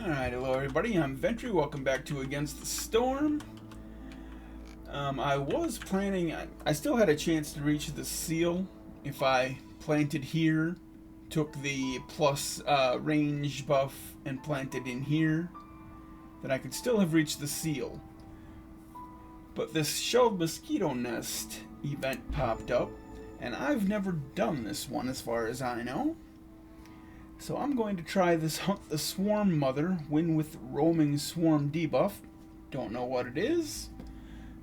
Alright, hello everybody, I'm Ventry, welcome back to Against the Storm. I was planning, I still had a chance to reach the seal if I planted here, took the plus range buff and planted in here, then I could still have reached the seal. But this Shelled Mosquito Nest event popped up, and I've never done this one as far as I know. So I'm going to try this Hunt the Swarm Mother, win with Roaming Swarm debuff. Don't know what it is.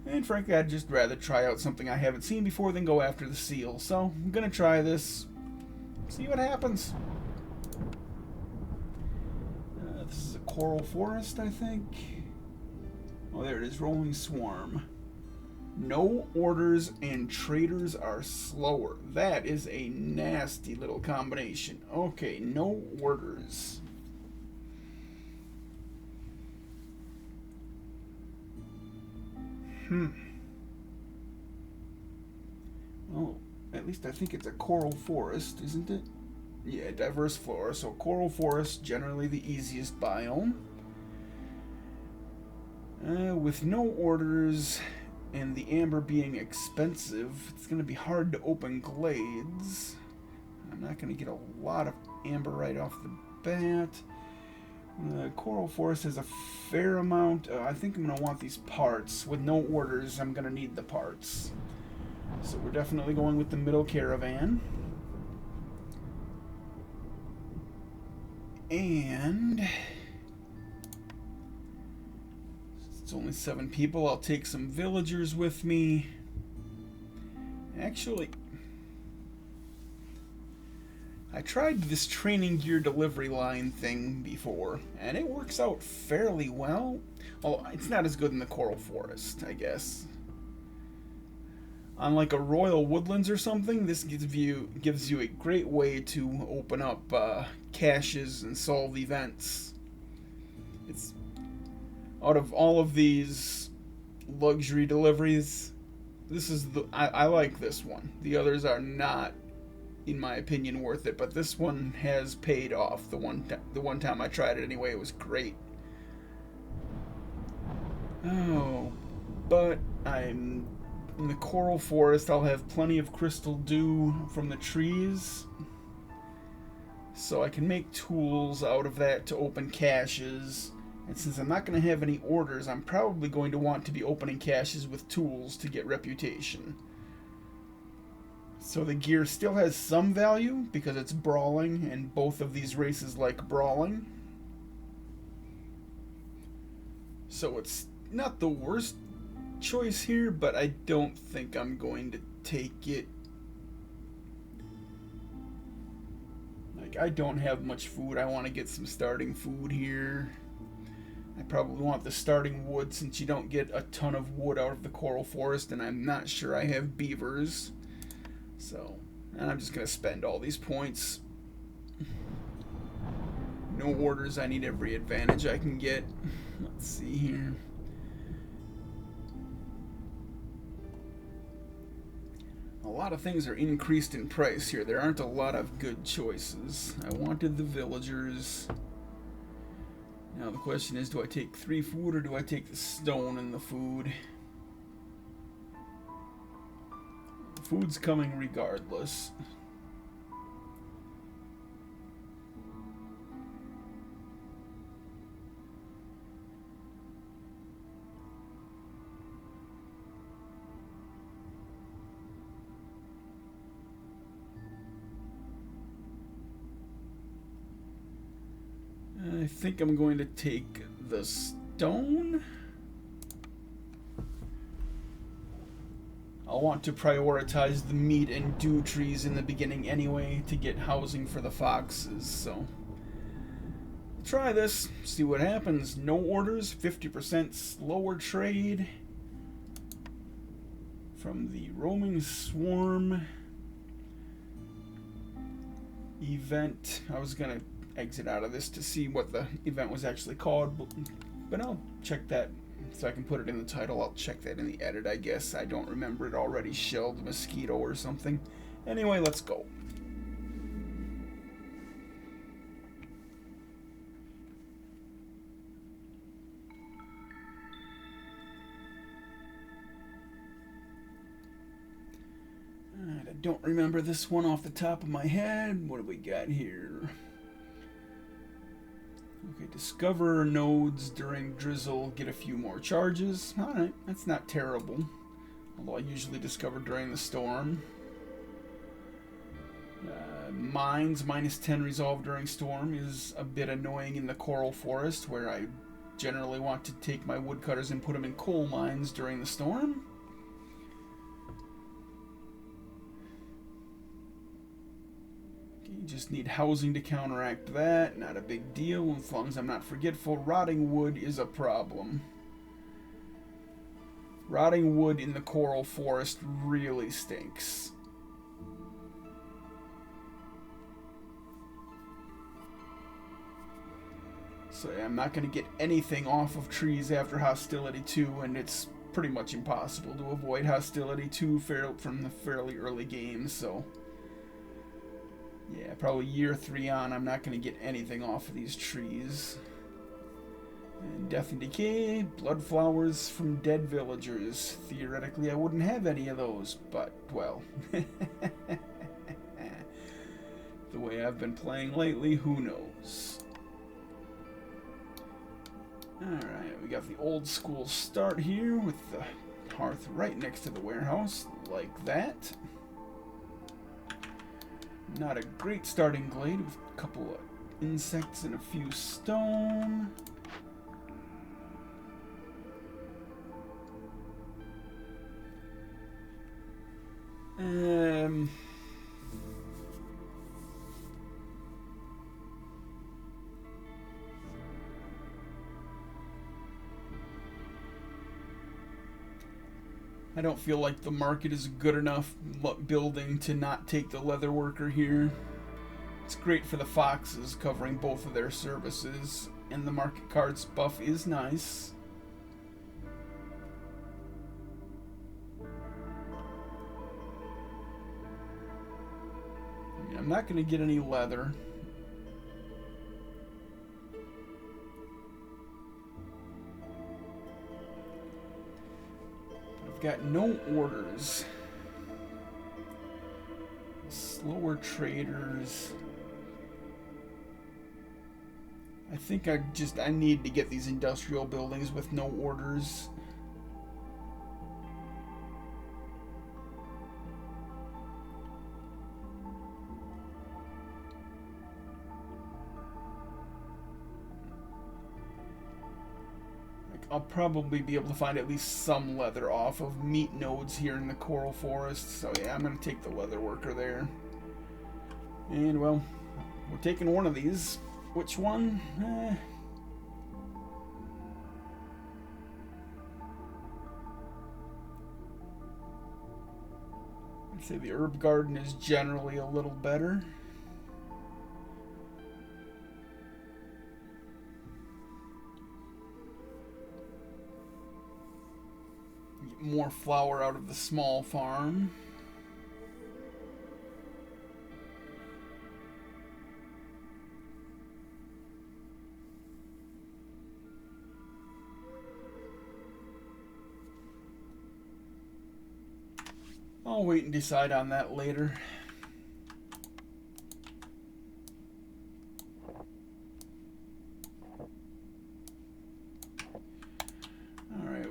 And frankly, I'd just rather try out something I haven't seen before than go after the seal. So I'm going to try this, see what happens. This is a Coral Forest, I think. Oh, there it is, Rolling Swarm. No orders and traders are slower. That is a nasty little combination. Okay, no orders. Well, at least I think it's a coral forest, isn't it? Yeah, diverse flora. So coral forest, generally the easiest biome. With no orders and the amber being expensive, it's going to be hard to open glades. I'm not going to get a lot of amber right off the bat. Coral Forest has a fair amount. I think I'm going to want these parts. With no orders, I'm going to need the parts. So we're definitely going with the middle caravan. And it's only 7 people. I'll take some villagers with me. Actually, I tried this training gear delivery line thing before, and it works out fairly well. Well, it's not as good in the Coral Forest, I guess. On like a Royal Woodlands or something, this gives you a great way to open up caches and solve events. It's out of all of these luxury deliveries, this is I like this one. The others are not, in my opinion, worth it, but this one has paid off. The one time I tried it anyway, it was great. Oh, but I'm in the Coral Forest. I'll have plenty of crystal dew from the trees, so I can make tools out of that to open caches. And since I'm not going to have any orders, I'm probably going to want to be opening caches with tools to get reputation. So the gear still has some value because it's brawling, and both of these races like brawling. So it's not the worst choice here, but I don't think I'm going to take it. Like, I don't have much food. I want to get some starting food here. I probably want the starting wood since you don't get a ton of wood out of the Coral Forest, and I'm not sure I have beavers. So, and I'm just going to spend all these points. No orders, I need every advantage I can get. Let's see here. A lot of things are increased in price here. There aren't a lot of good choices. I wanted the villagers. Now the question is, do I take 3 food or do I take the stone and the food? The food's coming regardless. I think I'm going to take the stone. I'll want to prioritize the meat and dew trees in the beginning anyway to get housing for the foxes, so try this, see what happens. No orders, 50% slower trade from the Roaming Swarm event. I was gonna exit out of this to see what the event was actually called, but I'll check that so I can put it in the title. I'll check that in the edit, I guess. I don't remember it already. Shelled Mosquito or something. Anyway, let's go. I don't remember this one off the top of my head. What do we got here? Okay, discover nodes during drizzle, get a few more charges. Alright, that's not terrible. Although I usually discover during the storm. Mines, -10 resolve during storm is a bit annoying in the coral forest, where I generally want to take my woodcutters and put them in coal mines during the storm. You just need housing to counteract that. Not a big deal, as long as I'm not forgetful. Rotting wood is a problem. Rotting wood in the coral forest really stinks. So yeah, I'm not going to get anything off of trees after Hostility 2, and it's pretty much impossible to avoid Hostility 2 from the fairly early game, so yeah, probably year 3 on, I'm not going to get anything off of these trees. And Death and Decay, blood flowers from dead villagers. Theoretically, I wouldn't have any of those, but, well, the way I've been playing lately, who knows? Alright, we got the old school start here with the hearth right next to the warehouse, like that. Not a great starting glade with a couple of insects and a few stone. I don't feel like the market is good enough building to not take the leather worker here. It's great for the foxes, covering both of their services, and the market cards buff is nice. I mean, I'm not going to get any leather. I've got no orders. Slower traders. I think I need to get these industrial buildings with no orders. I'll probably be able to find at least some leather off of meat nodes here in the coral forest. So yeah, I'm going to take the leather worker there. And well, we're taking one of these. Which one? I'd say the herb garden is generally a little better. More flour out of the small farm. I'll wait and decide on that later.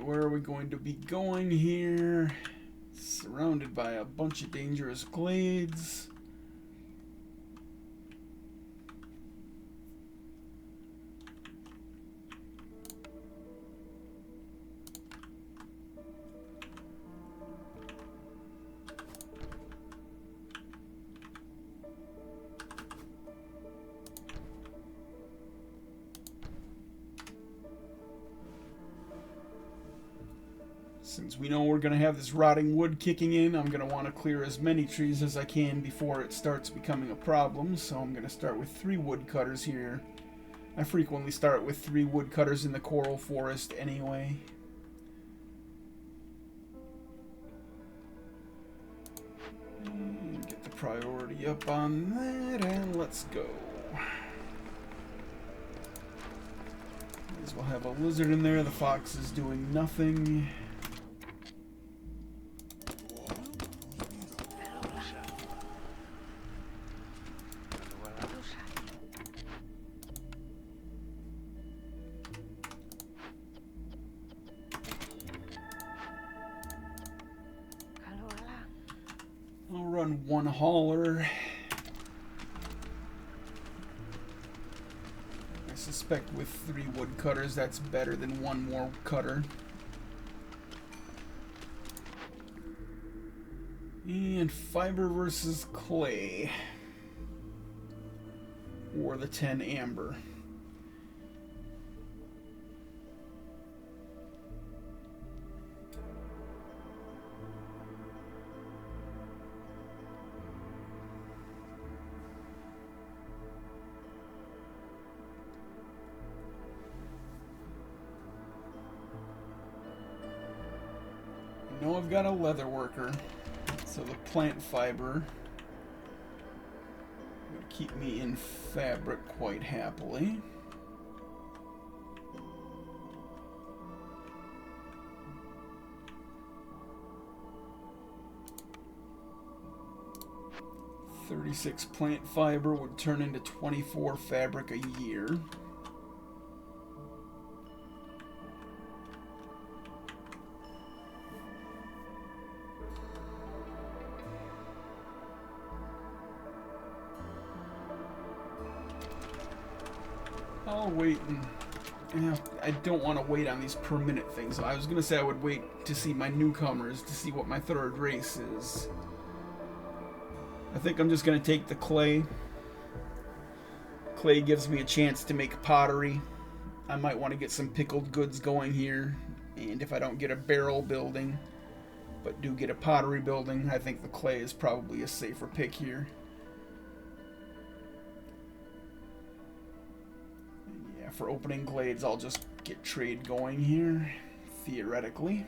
Where are we going to be going here? Surrounded by a bunch of dangerous glades. Since we know we're going to have this rotting wood kicking in, I'm going to want to clear as many trees as I can before it starts becoming a problem. So I'm going to start with 3 woodcutters here. I frequently start with 3 woodcutters in the coral forest anyway. And get the priority up on that, and let's go. May as well have a lizard in there. The fox is doing nothing. run one hauler. I suspect with 3 woodcutters that's better than 1 more cutter. And fiber versus clay. Or the 10 amber. I know I've got a leather worker, so the plant fiber would keep me in fabric quite happily. $36 plant fiber would turn into 24 fabric a year. I'll wait and I don't want to wait on these per minute things. I was going to say I would wait to see my newcomers, to see what my third race is. I think I'm just going to take the clay. Clay gives me a chance to make pottery. I might want to get some pickled goods going here. And if I don't get a barrel building, but do get a pottery building, I think the clay is probably a safer pick here. For opening glades, I'll just get trade going here, theoretically.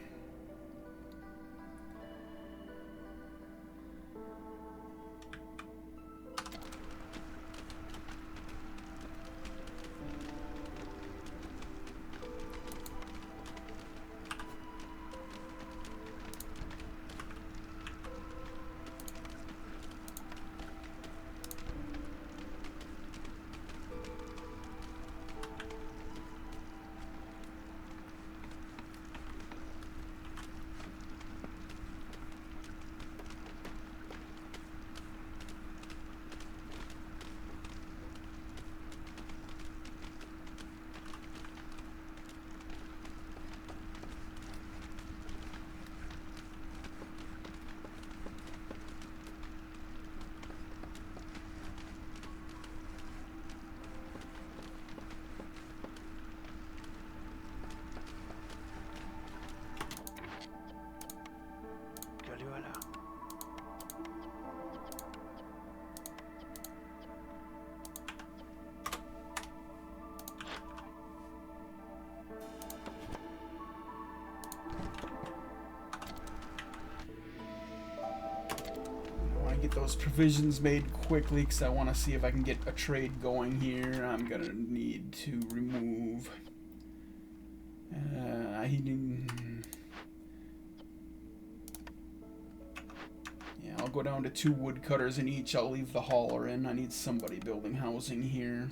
Get those provisions made quickly because I want to see if I can get a trade going here. I'm gonna need to remove yeah, I'll go down to 2 woodcutters in each. I'll leave the hauler in. I need somebody building housing here.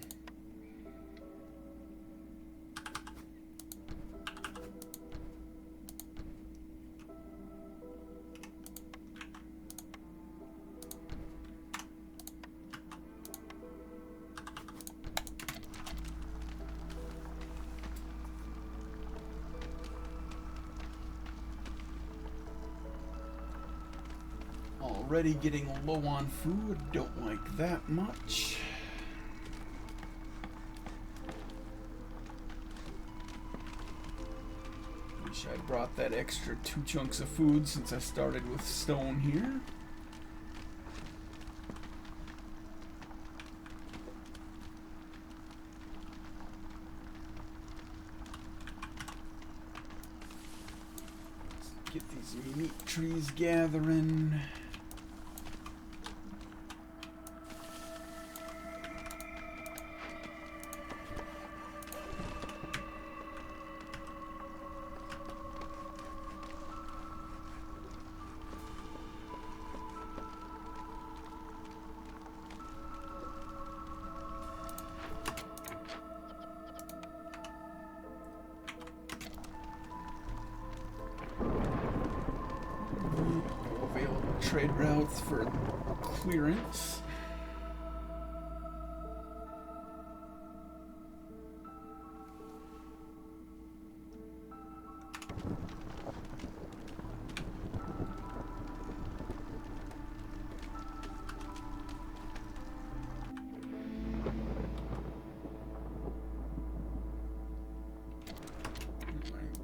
Already getting low on food, don't like that much. Wish I brought that extra 2 chunks of food since I started with stone here. Let's get these meat trees gathering. Trade routes for clearance.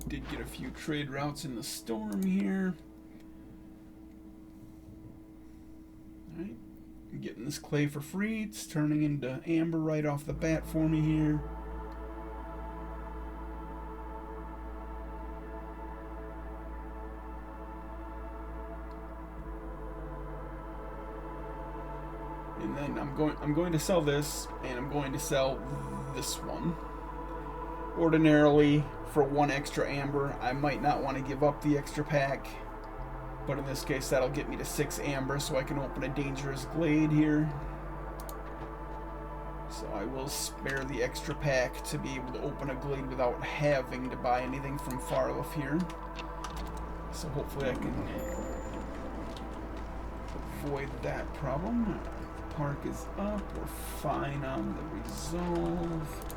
Did get a few trade routes in the storm here. Alright, I'm getting this clay for free. It's turning into amber right off the bat for me here. And then I'm going to sell this, and I'm going to sell this one. Ordinarily, for 1 extra amber, I might not want to give up the extra pack, but in this case that'll get me to 6 amber, so I can open a dangerous glade here. So I will spare the extra pack to be able to open a glade without having to buy anything from Farliff here. So hopefully I can avoid that problem. Park is up, we're fine on the resolve.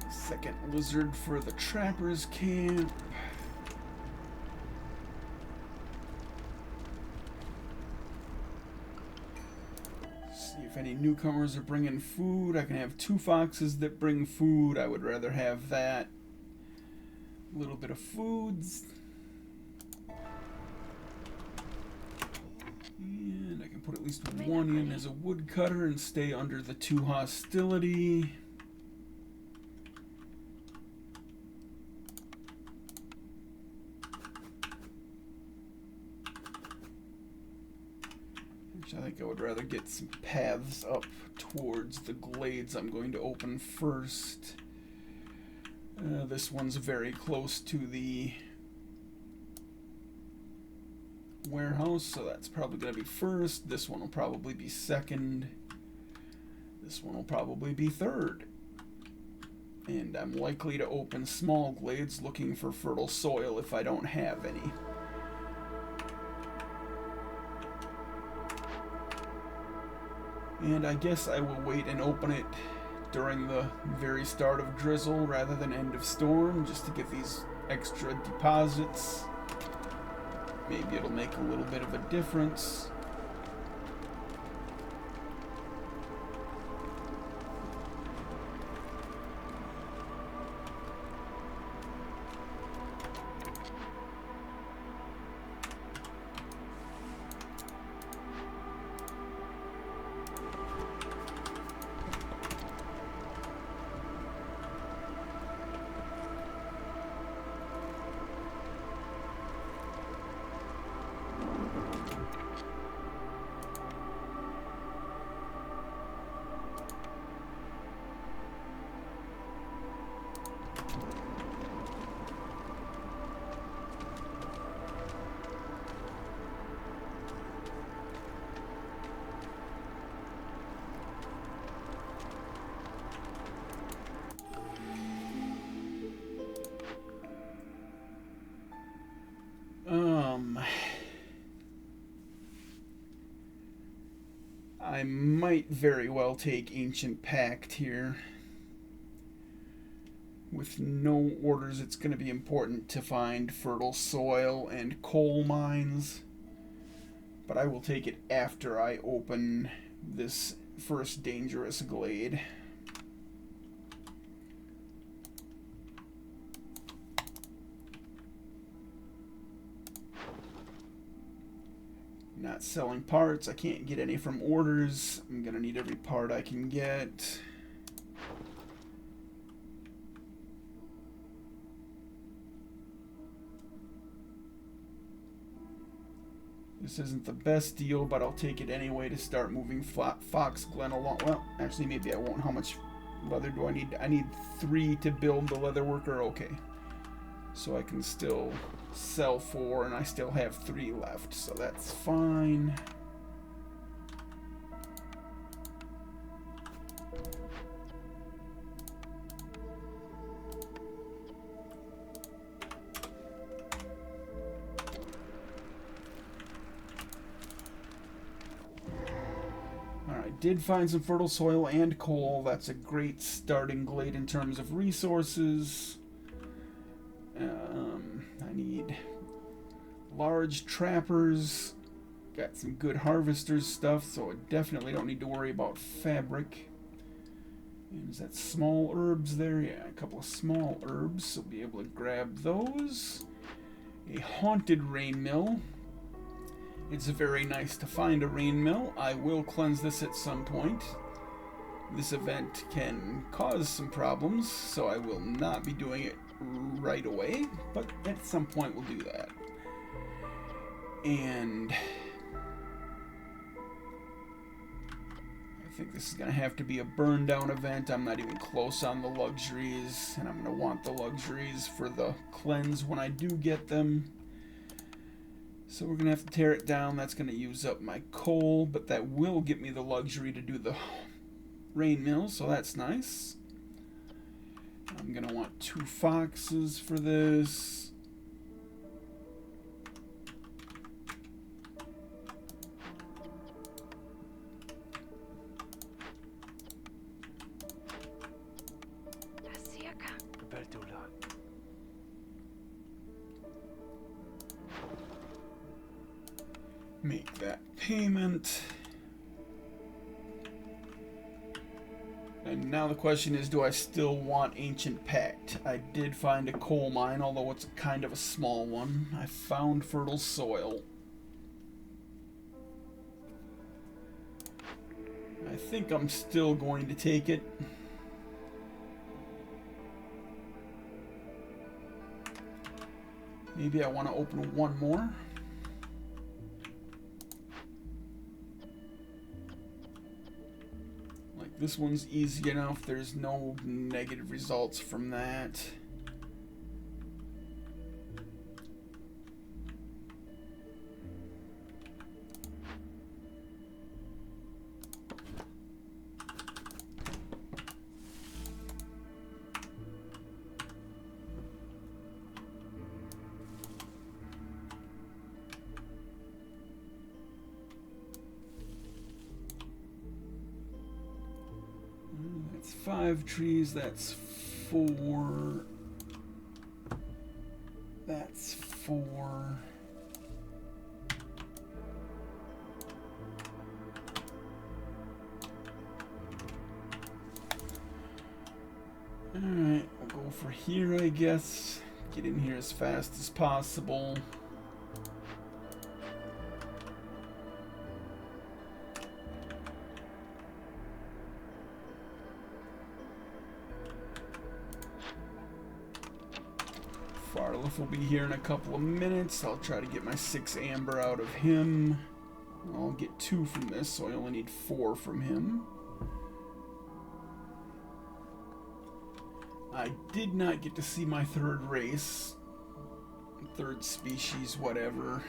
Second lizard for the trappers camp. See if any newcomers are bringing food. I can have 2 foxes that bring food. I would rather have that. A little bit of foods. And I can put at least 1 in as a woodcutter and stay under the 2 hostility. I think I would rather get some paths up towards the glades I'm going to open first. This one's very close to the warehouse, so that's probably going to be first. This one will probably be second. This one will probably be third. And I'm likely to open small glades looking for fertile soil if I don't have any. And I guess I will wait and open it during the very start of drizzle rather than end of storm, just to get these extra deposits. Maybe it'll make a little bit of a difference. I might very well take Ancient Pact here. With no orders, it's going to be important to find fertile soil and coal mines. But I will take it after I open this first dangerous glade. Not selling parts. I can't get any from orders. I'm gonna need every part I can get. This isn't the best deal, but I'll take it anyway to start moving Fox Glen along. Well, actually, maybe I won't. How much leather do I need? I need 3 to build the leather worker. Okay. So I can still sell 4, and I still have 3 left, so that's fine. Did find some fertile soil and coal. That's a great starting glade in terms of resources. I need large trappers. Got some good harvesters stuff, so I definitely don't need to worry about fabric. And is that small herbs there? Yeah, a couple of small herbs, so be able to grab those. A haunted rain mill. It's very nice to find a rain mill. I will cleanse this at some point. This event can cause some problems, so I will not be doing it right away, but at some point we'll do that. And I think this is going to have to be a burn down event. I'm not even close on the luxuries, and I'm going to want the luxuries for the cleanse when I do get them. So we're going to have to tear it down. That's going to use up my coal, but that will get me the luxury to do the rain mill, so that's nice. I'm going to want 2 foxes for this. Make that payment. And now the question is, do I still want Ancient Pact? I did find a coal mine, although it's kind of a small one. I found fertile soil. I think I'm still going to take it. Maybe I want to open one more. This one's easy enough. There's no negative results from that. That's 5 trees, that's 4. That's 4. Alright, we'll go for here, I guess. Get in here as fast as possible. Farleth will be here in a couple of minutes. I'll try to get my 6 amber out of him. I'll get 2 from this, so I only need 4 from him. I did not get to see my 3rd race. 3rd species, whatever.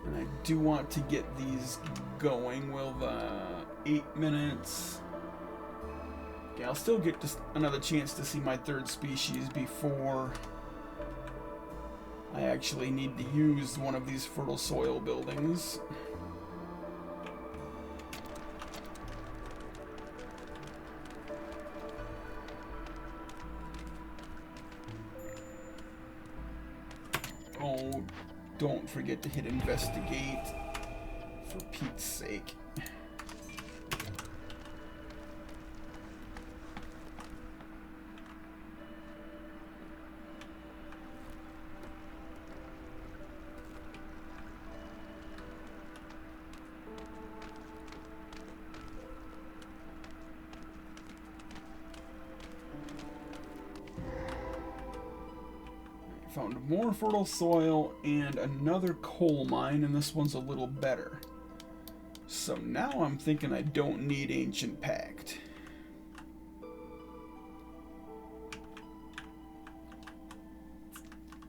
And I do want to get these going. Will the 8 minutes... Okay, I'll still get just another chance to see my 3rd species before I actually need to use one of these fertile soil buildings. Oh, don't forget to hit investigate, for Pete's sake. Found more fertile soil and another coal mine, and this one's a little better. So now I'm thinking I don't need Ancient Pact.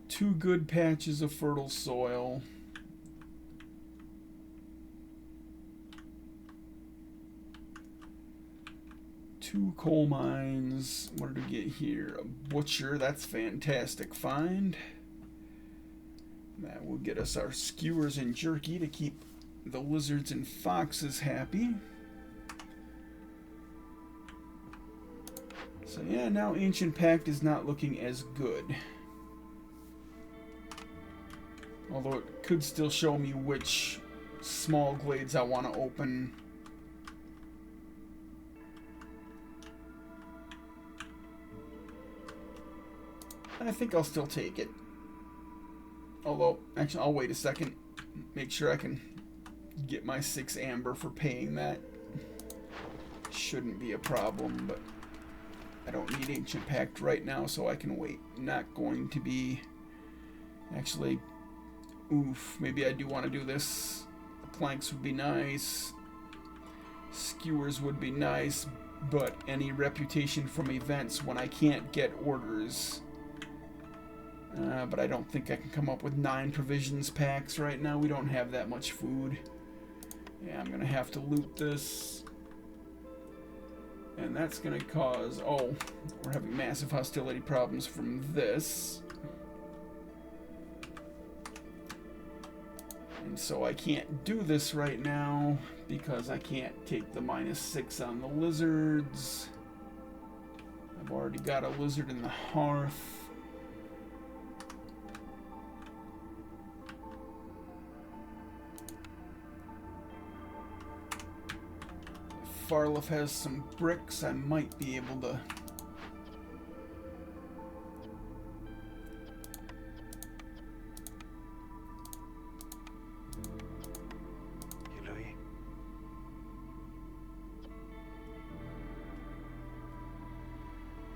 Two good patches of fertile soil. Two coal mines. What did we get here? A butcher. That's fantastic find. That will get us our skewers and jerky to keep the lizards and foxes happy. So yeah, now Ancient Pact is not looking as good. Although it could still show me which small glades I want to open. I think I'll still take it. Although, actually, I'll wait a second. Make sure I can get my 6 amber for paying that. Shouldn't be a problem, but I don't need Ancient Pact right now, so I can wait. Not going to be... Actually, oof, maybe I do want to do this. The planks would be nice. Skewers would be nice, but any reputation from events when I can't get orders... but I don't think I can come up with 9 provisions packs right now. We don't have that much food. Yeah, I'm gonna have to loot this. And that's gonna cause... Oh, we're having massive hostility problems from this. And so I can't do this right now because I can't take the -6 on the lizards. I've already got a lizard in the hearth. Farliff has some bricks, I might be able to...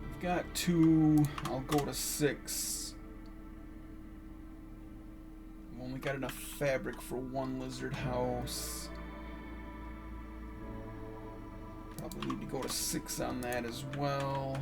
I've got 2, I'll go to 6. I've only got enough fabric for 1 lizard house. Probably need to go to 6 on that as well.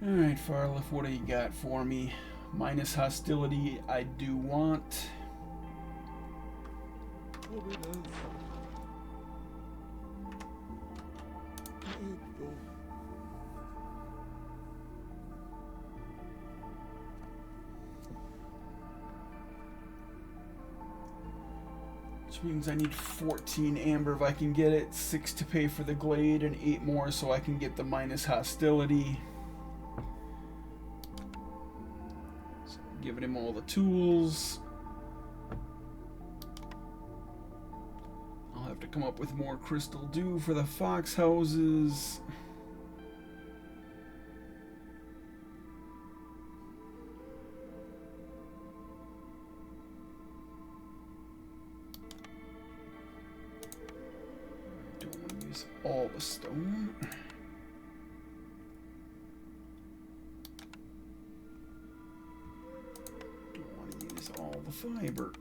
Alright, Farliff, what do you got for me? Minus hostility, I do want. Which means I need 14 amber if I can get it, 6 to pay for the glade, and 8 more so I can get the minus hostility. Giving him all the tools. I'll have to come up with more crystal dew for the fox houses. I don't want to use all the stone. All the fiber.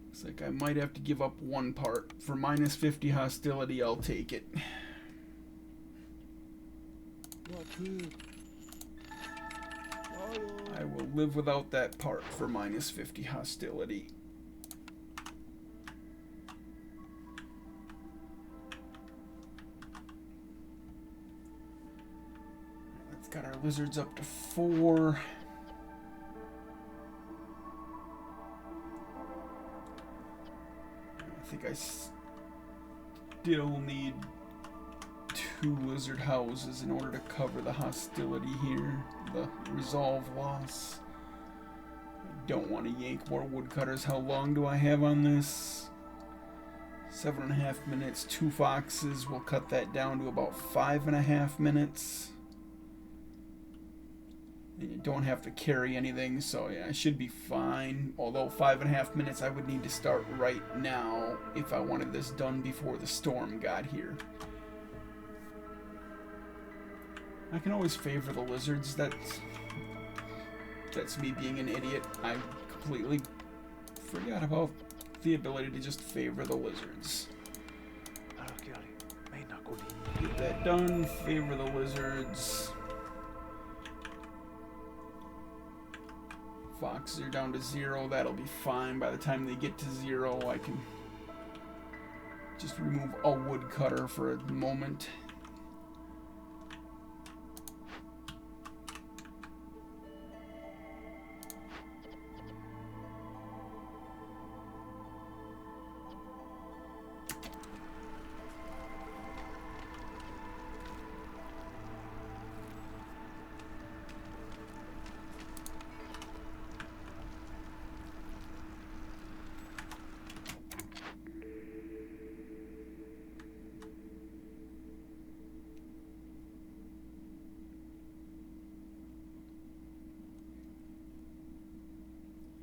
Looks like I might have to give up 1 part. For minus 50 hostility, I'll take it. I will live without that part for minus 50 hostility. Got our lizards up to 4. I think I still need 2 lizard houses in order to cover the hostility here, the resolve loss. don't want to yank more woodcutters. How long do I have on this? 7.5 minutes. 2 foxes. We'll cut that down to about 5.5 minutes. And you don't have to carry anything, so yeah, I should be fine. Although 5.5 minutes, I would need to start right now if I wanted this done before the storm got here. I can always favor the lizards. That's me being an idiot. I completely forgot about the ability to just favor the lizards. Get that done. Favor the lizards. Foxes are down to 0. That'll be fine. By the time they get to 0, I can just remove a woodcutter for a moment.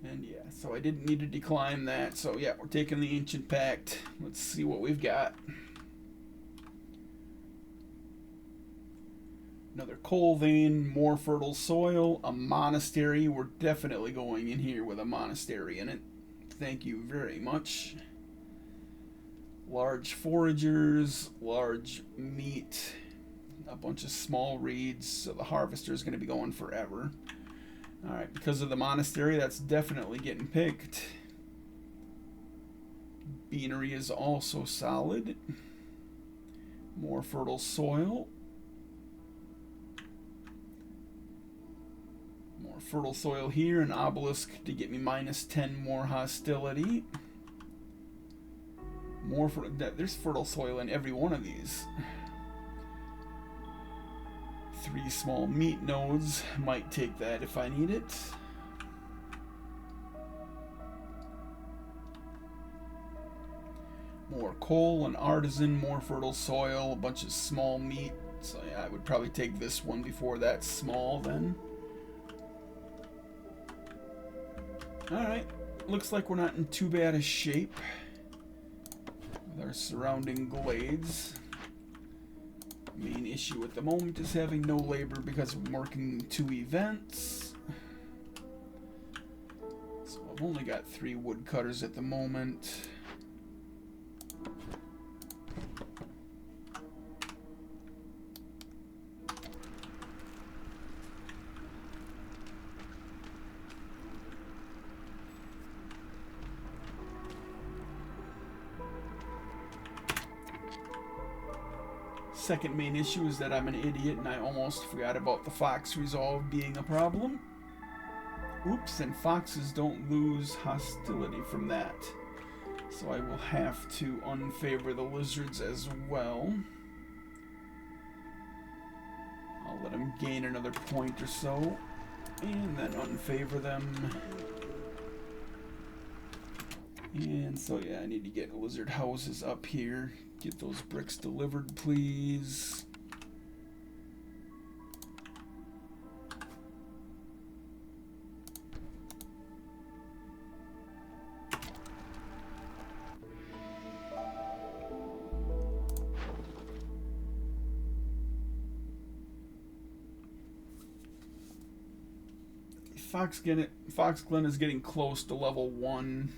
And yeah, so I didn't need to decline that. So yeah, we're taking the Ancient Pact. Let's see what we've got. Another coal vein, more fertile soil, a monastery. We're definitely going in here with a monastery in it. Thank you very much. Large foragers, large meat, a bunch of small reeds. So the harvester is going to be going forever. Alright, because of the monastery, that's definitely getting picked. Beanery is also solid. More fertile soil. More fertile soil here. An obelisk to get me -10 more hostility. More there's fertile soil in every one of these. 3 small meat nodes. Might take that if I need it. More coal, an artisan, more fertile soil, a bunch of small meat. So yeah, I would probably take this one before that small then. Alright, looks like we're not in too bad a shape with our surrounding glades. Main issue at the moment is having no labor because I'm working 2 events. So I've only got 3 woodcutters at the moment. Second main issue is that I'm an idiot and I almost forgot about the fox resolve being a problem. Oops, and foxes don't lose hostility from that. So I will have to unfavor the lizards as well. I'll let them gain another point or so, and then unfavor them. And so yeah, I need to get lizard houses up here. Get those bricks delivered, please. Fox Glen is getting close to level 1.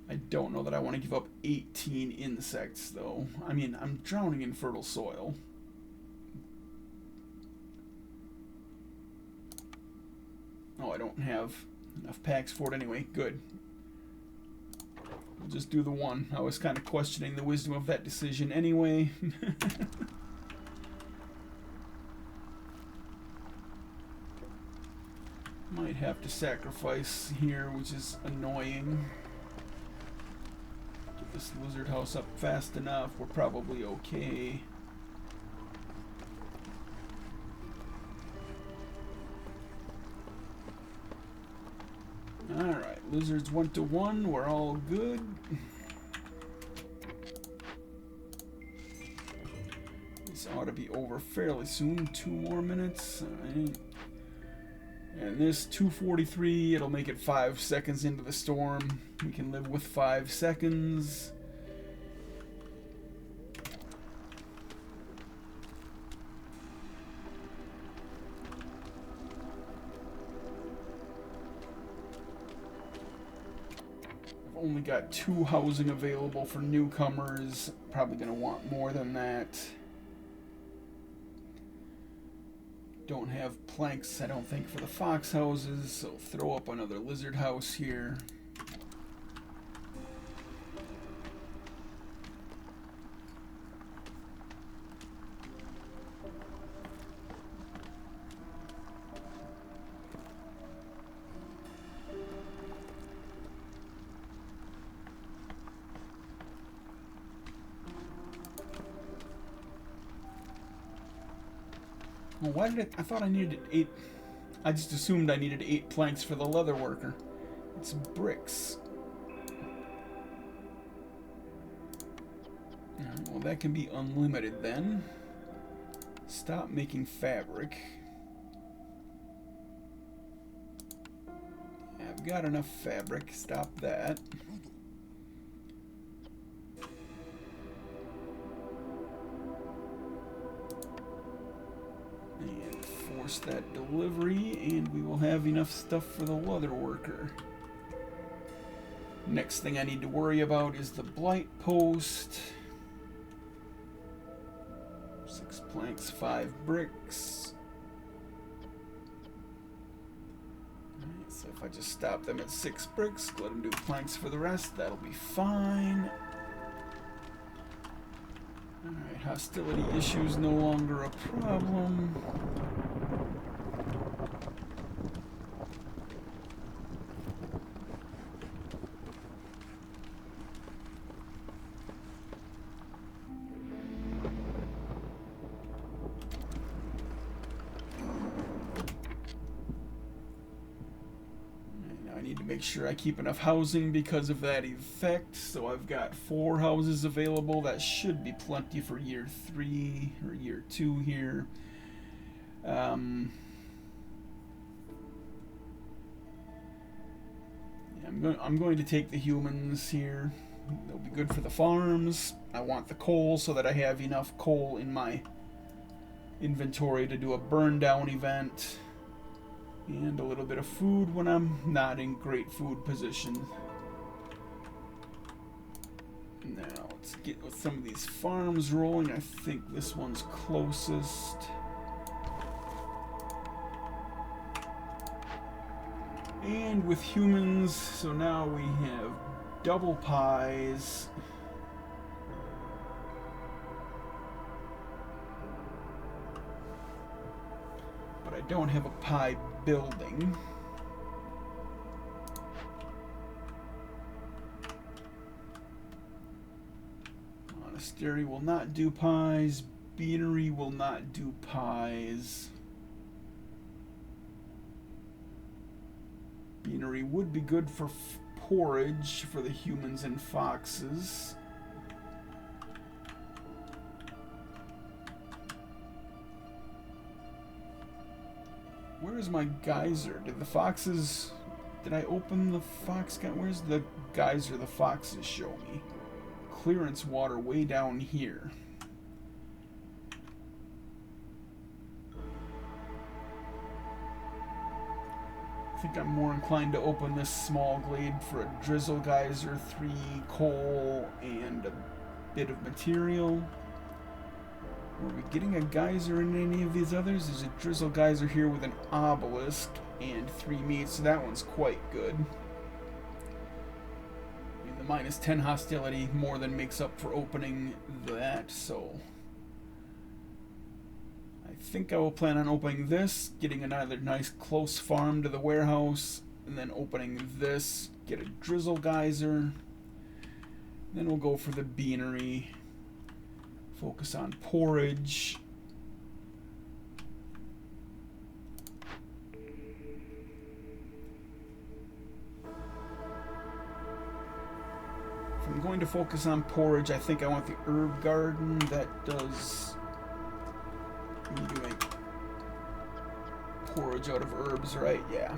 I don't know that I want to give up 18 insects, though. I mean, I'm drowning in fertile soil. Oh, I don't have enough packs for it anyway. Good. We'll just do the 1. I was kind of questioning the wisdom of that decision anyway. Might have to sacrifice here, which is annoying. This lizard house up fast enough, we're probably okay. lizards went to 1. We're all good. This ought to be over fairly soon. 2 more minutes. Alright. And this 2:43, it'll make it 5 seconds into the storm. We can live with 5 seconds. I've only got 2 housing available for newcomers. Probably going to want more than that. Don't have planks, I don't think, for the fox houses, so throw up another lizard house here. Well, why did I thought I needed 8. I just assumed I needed 8 planks for the leather worker. It's bricks. Alright, well, that can be unlimited then. Stop making fabric. I've got enough fabric. Stop that. That delivery, and we will have enough stuff for the leather worker. Next thing I need to worry about is the blight post. 6 planks, 5 bricks. Alright, so if I just stop them at 6 bricks, let them do planks for the rest, that'll be fine. Alright, hostility issues no longer a problem. Make sure I keep enough housing because of that effect. So I've got 4 houses available. That should be plenty for year 3 or year 2 here. I'm going to take the humans here. They'll be good for the farms. I want the coal so that I have enough coal in my inventory to do a burn down event. And a little bit of food when I'm not in great food position. Now, let's get with some of these farms rolling. I think this one's closest. And with humans, so now we have double pies. But I don't have a pie building. Monastery will not do pies. Beanery will not do pies. Beanery would be good for porridge for the humans and foxes. Where is my geyser? Did the foxes... Did I open the fox... Where's the geyser the foxes show me? Clearance water way down here. I think I'm more inclined to open this small glade for a drizzle geyser, 3 coal, and a bit of material. Are we getting a geyser in any of these others? There's a drizzle geyser here with an obelisk and 3 meat, so that one's quite good. I mean, the -10 hostility more than makes up for opening that, so... I think I will plan on opening this, getting another nice close farm to the warehouse, and then opening this, get a drizzle geyser. Then we'll go for the beanery. Focus on porridge. If I'm going to focus on porridge, I think I want the herb garden that does me doing porridge out of herbs, right? Yeah.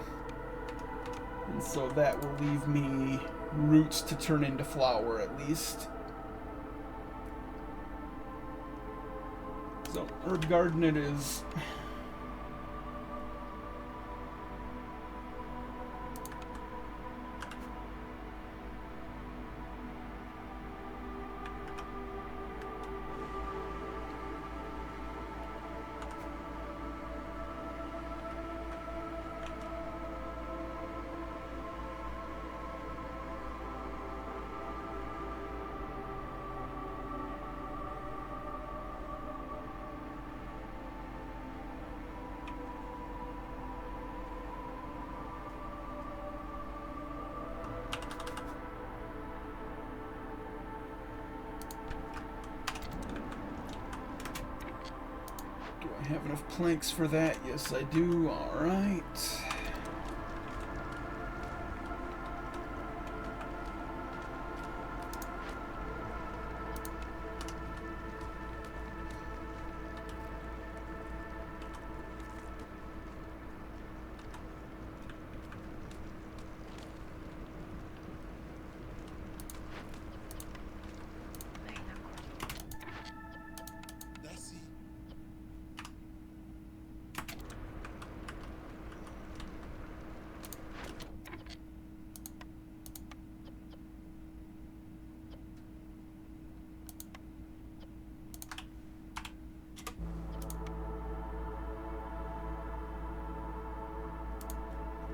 And so that will leave me roots to turn into flour at least. So, herb garden it is. I have enough planks for that. Yes, I do. All right.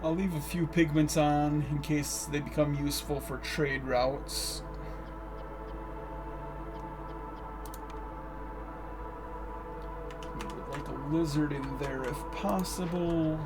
I'll leave a few pigments on in case they become useful for trade routes. We would like a lizard in there if possible.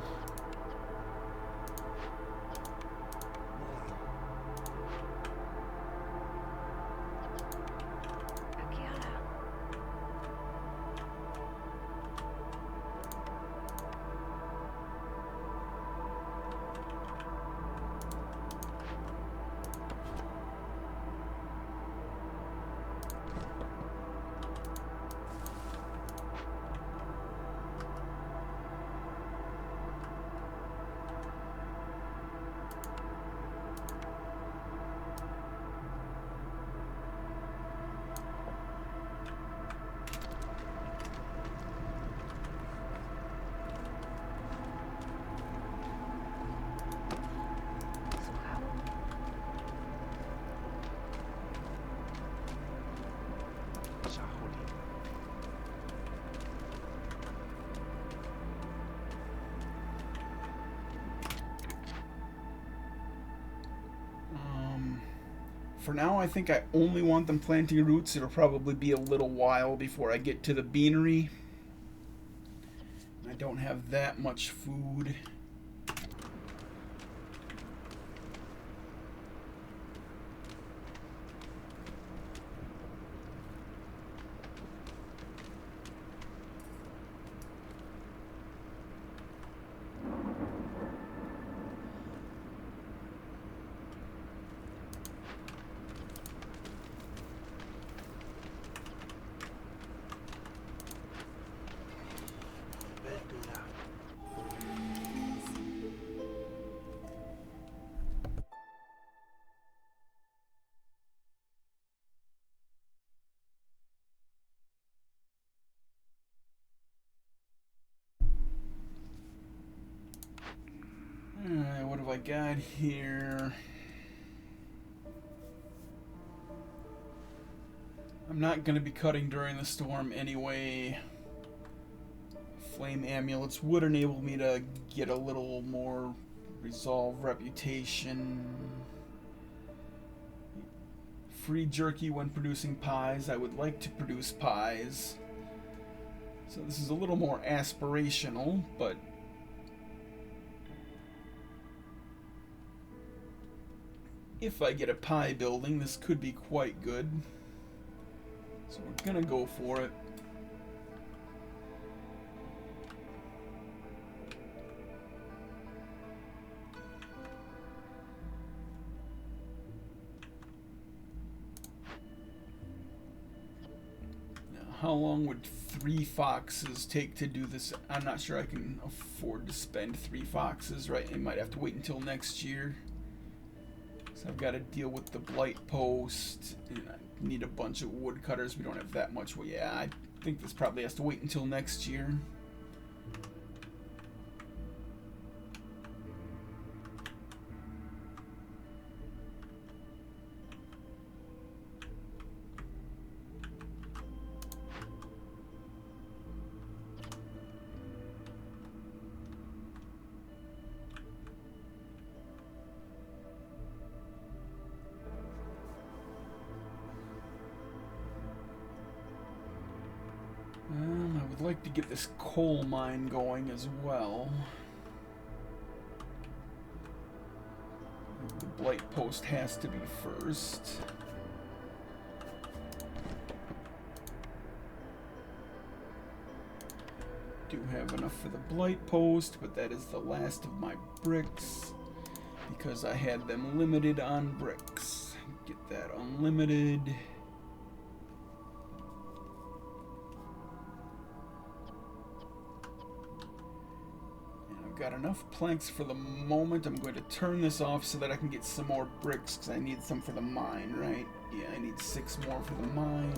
For now, I think I only want them planting roots. It'll probably be a little while before I get to the beanery. I don't have that much food. Alright, what have I got here? I'm not going to be cutting during the storm anyway. Flame amulets would enable me to get a little more resolve reputation. Free jerky when producing pies. I would like to produce pies. So this is a little more aspirational, but if I get a pie building, this could be quite good. So we're gonna go for it. How long would 3 foxes take to do this? I'm not sure I can afford to spend 3 foxes, right? I might have to wait until next year. So I've got to deal with the blight post, and I need a bunch of woodcutters. We don't have that much. Well, yeah, I think this probably has to wait until next year. I would like to get this coal mine going as well. The blight post has to be first. Do have enough for the blight post, but that is the last of my bricks because I had them limited on bricks. Get that unlimited. Got enough planks for the moment. I'm going to turn this off so that I can get some more bricks because I need some for the mine, right? Yeah, I need 6 more for the mine.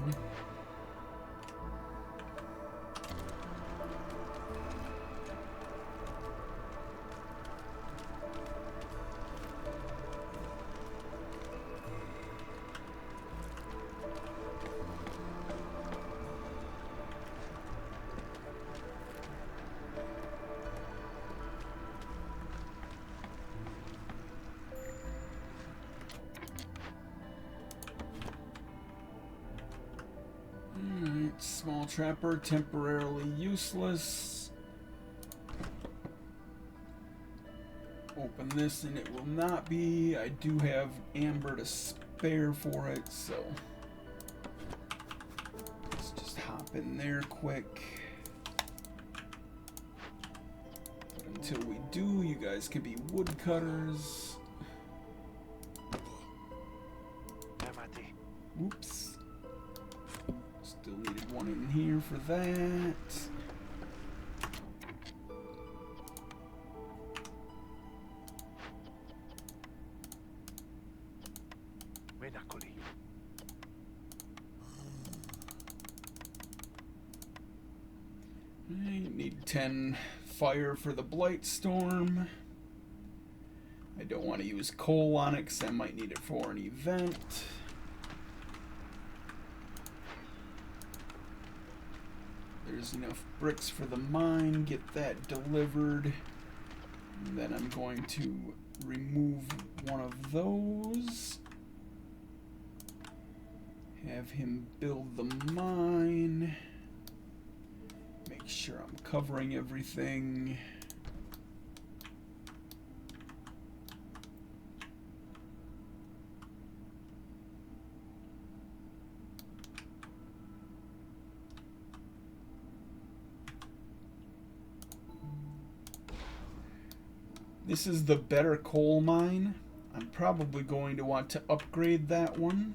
Small trapper, temporarily useless. Open this and it will not be. I do have amber to spare for it, so let's just hop in there quick. But until we do, you guys can be woodcutters. Oops. Still needed one in here for that. I need 10 fire for the blight storm. I don't want to use coal on it because I might need it for an event. There's enough bricks for the mine. Get that delivered. And then I'm going to remove one of those. Have him build the mine. Make sure I'm covering everything. This is the better coal mine. I'm probably going to want to upgrade that one.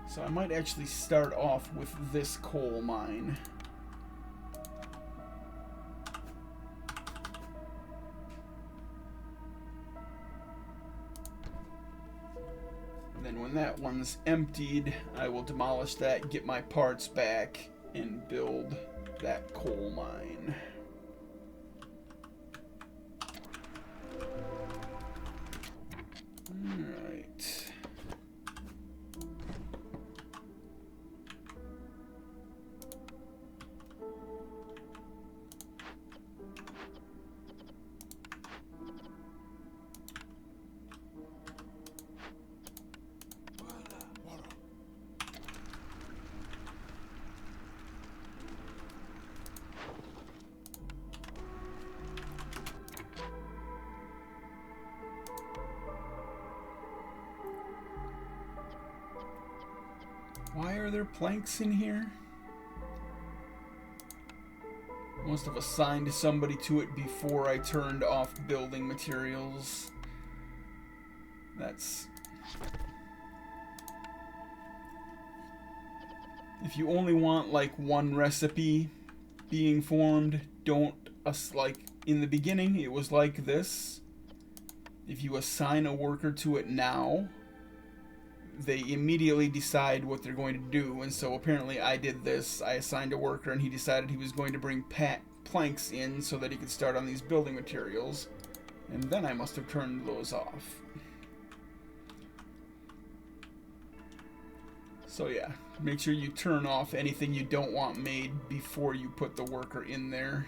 So I might actually start off with this coal mine. Then when that one's emptied, I will demolish that, get my parts back, and build that coal mine. Alright. Why are there planks in here? Must have assigned somebody to it before I turned off building materials. That's... If you only want like one recipe being formed, don't like in the beginning it was like this. If you assign a worker to it now, they immediately decide what they're going to do. And so apparently I did this. I assigned a worker and he decided he was going to bring planks in so that he could start on these building materials. And then I must have turned those off. So yeah, make sure you turn off anything you don't want made before you put the worker in there.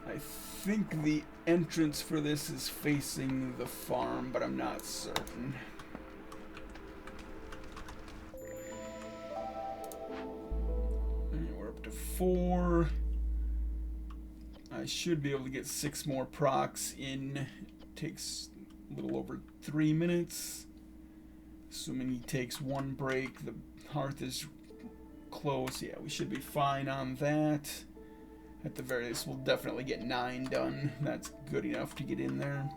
I think the entrance for this is facing the farm, but I'm not certain. And we're up to 4. I should be able to get 6 more procs in. It takes a little over 3 minutes. Assuming he takes 1 break, the hearth is close. Yeah, we should be fine on that. At the very least, we'll definitely get 9 done. That's good enough to get in there.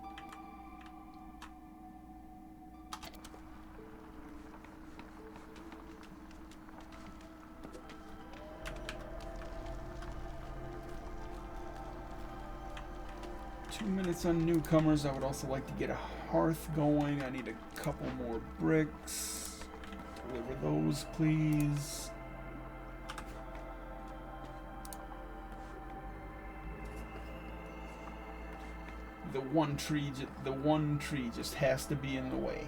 Two minutes on newcomers. I would also like to get a hearth going. I need a couple more bricks. Deliver those, please. The one tree just has to be in the way,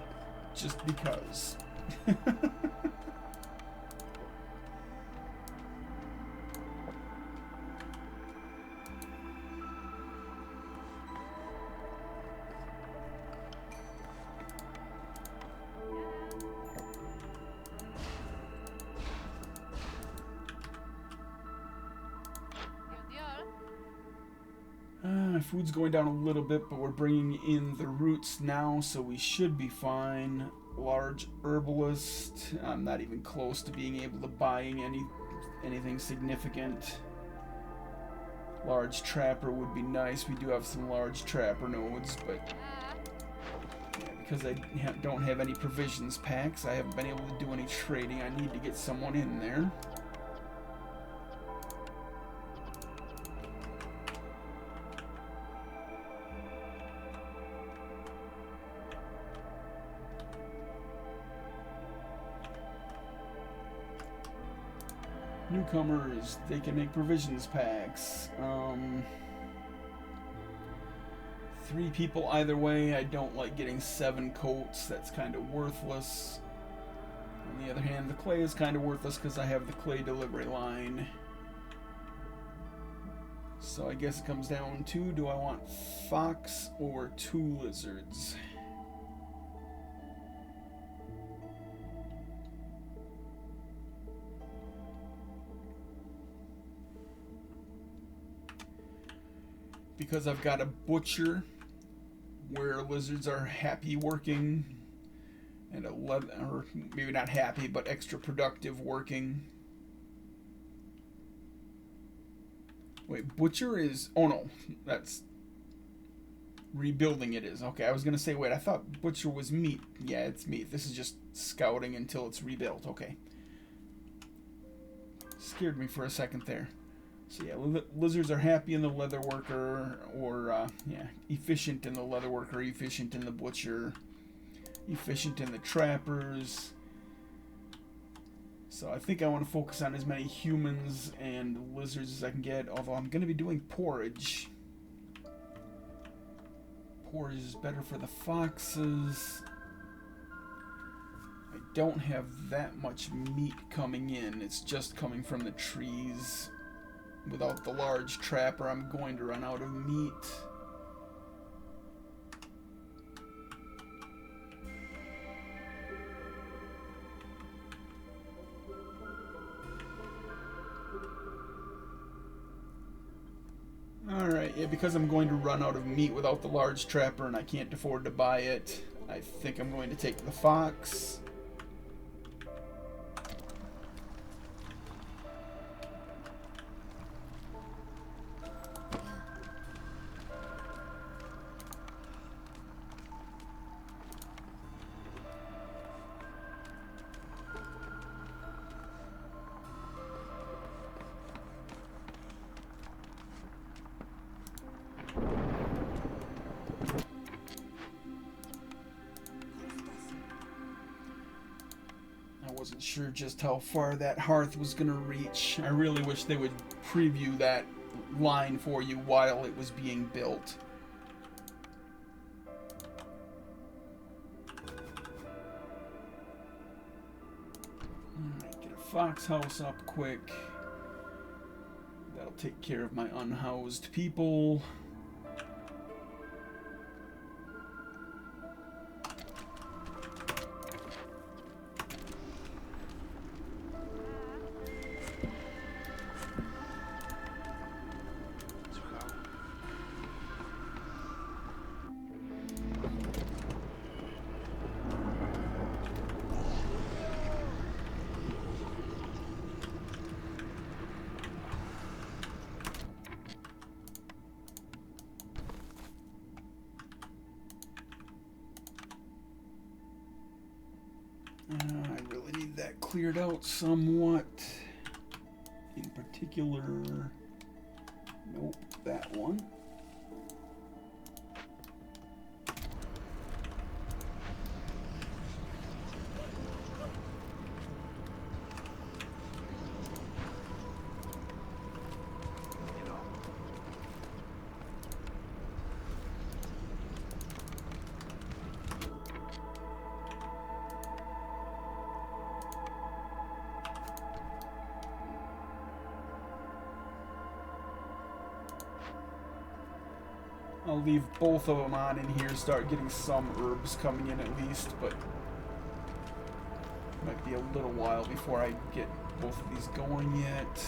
just because. Food's going down a little bit, but we're bringing in the roots now, so we should be fine. Large herbalist. I'm not even close to being able to buying anything significant. Large trapper would be nice. We do have some large trapper nodes, but yeah, because I don't have any provisions packs, I haven't been able to do any trading. I need to get someone in there. Newcomers, they can make provisions packs. 3 people either way. I don't like getting 7 coats. That's kind of worthless. On the other hand, the clay is kind of worthless because I have the clay delivery line. So I guess it comes down to, do I want fox or 2 lizards? Because I've got a butcher where lizards are happy working, and a or maybe not happy, but extra productive working. Wait, butcher is, oh no, that's rebuilding it is. Okay, I was gonna say, wait, I thought butcher was meat. Yeah, it's meat. This is just scouting until it's rebuilt. Okay. Scared me for a second there. So yeah, lizards are happy in the leather worker, or yeah, efficient in the leather worker, efficient in the butcher, efficient in the trappers. So I think I want to focus on as many humans and lizards as I can get, although I'm going to be doing porridge. Porridge is better for the foxes. I don't have that much meat coming in, it's just coming from the trees. Without the large trapper, I'm going to run out of meat. because I'm going to run out of meat without the large trapper and I can't afford to buy it, I think I'm going to take the fox. I wasn't sure just how far that hearth was going to reach. I really wish they would preview that line for you while it was being built. Alright, get a fox house up quick. That'll take care of my unhoused people. I really need that cleared out somewhat. In particular, nope, that one. I'll leave both of them on in here, start getting some herbs coming in at least, but might be a little while before I get both of these going yet.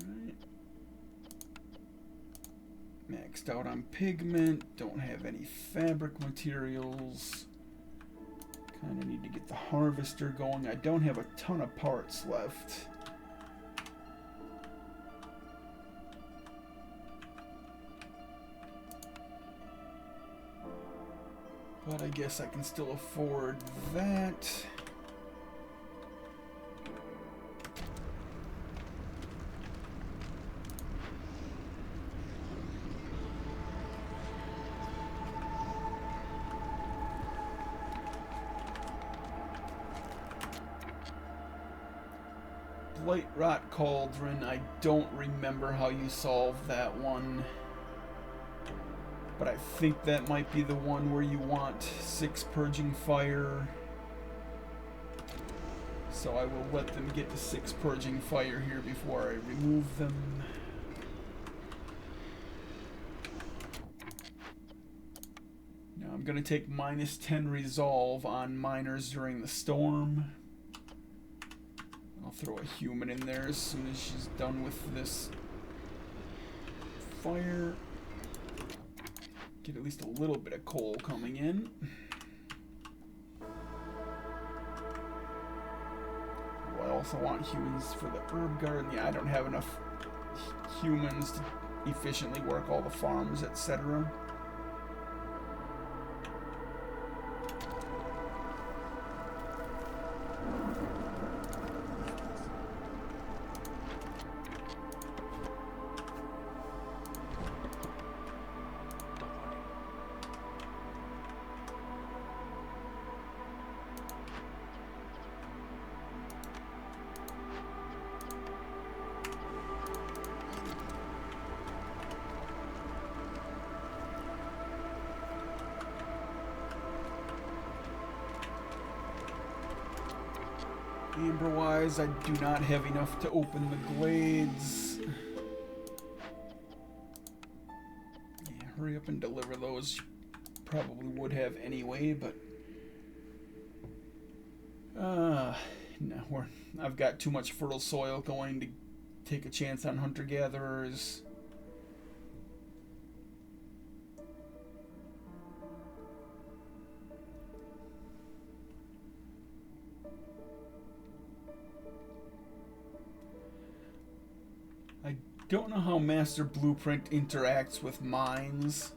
Alright. Maxed out on pigment, don't have any fabric materials. Kind of need to get the harvester going. I don't have a ton of parts left. But I guess I can still afford that. Blight Rot Cauldron, I don't remember how you solve that one. But I think that might be the one where you want 6 Purging Fire. So I will let them get to 6 Purging Fire here before I remove them. Now I'm going to take -10 Resolve on miners during the storm. I'll throw a human in there as soon as she's done with this fire. Get at least a little bit of coal coming in. I also want humans for the herb garden. Yeah, I don't have enough humans to efficiently work all the farms, etc. Amber-wise, I do not have enough to open the glades. Yeah, hurry up and deliver those. Probably would have anyway, but... no, I've got too much fertile soil going to take a chance on hunter-gatherers. I don't know how Master Blueprint interacts with mines.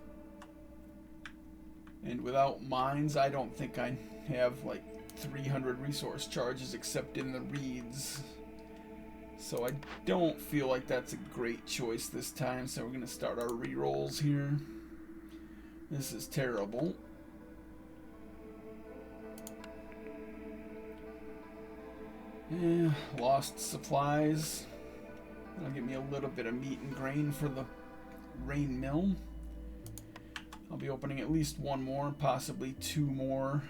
And without mines, I don't think I have like 300 resource charges except in the reeds. So I don't feel like that's a great choice this time, so we're going to start our rerolls here. This is terrible. Lost supplies. That'll give me a little bit of meat and grain for the rain mill. I'll be opening at least one more, possibly two more.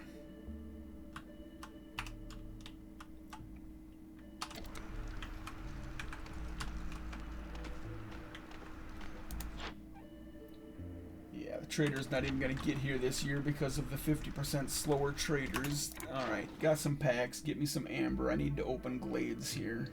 Yeah, the trader's not even going to get here this year because of the 50% slower traders. Alright, got some packs. Get me some amber. I need to open glades here.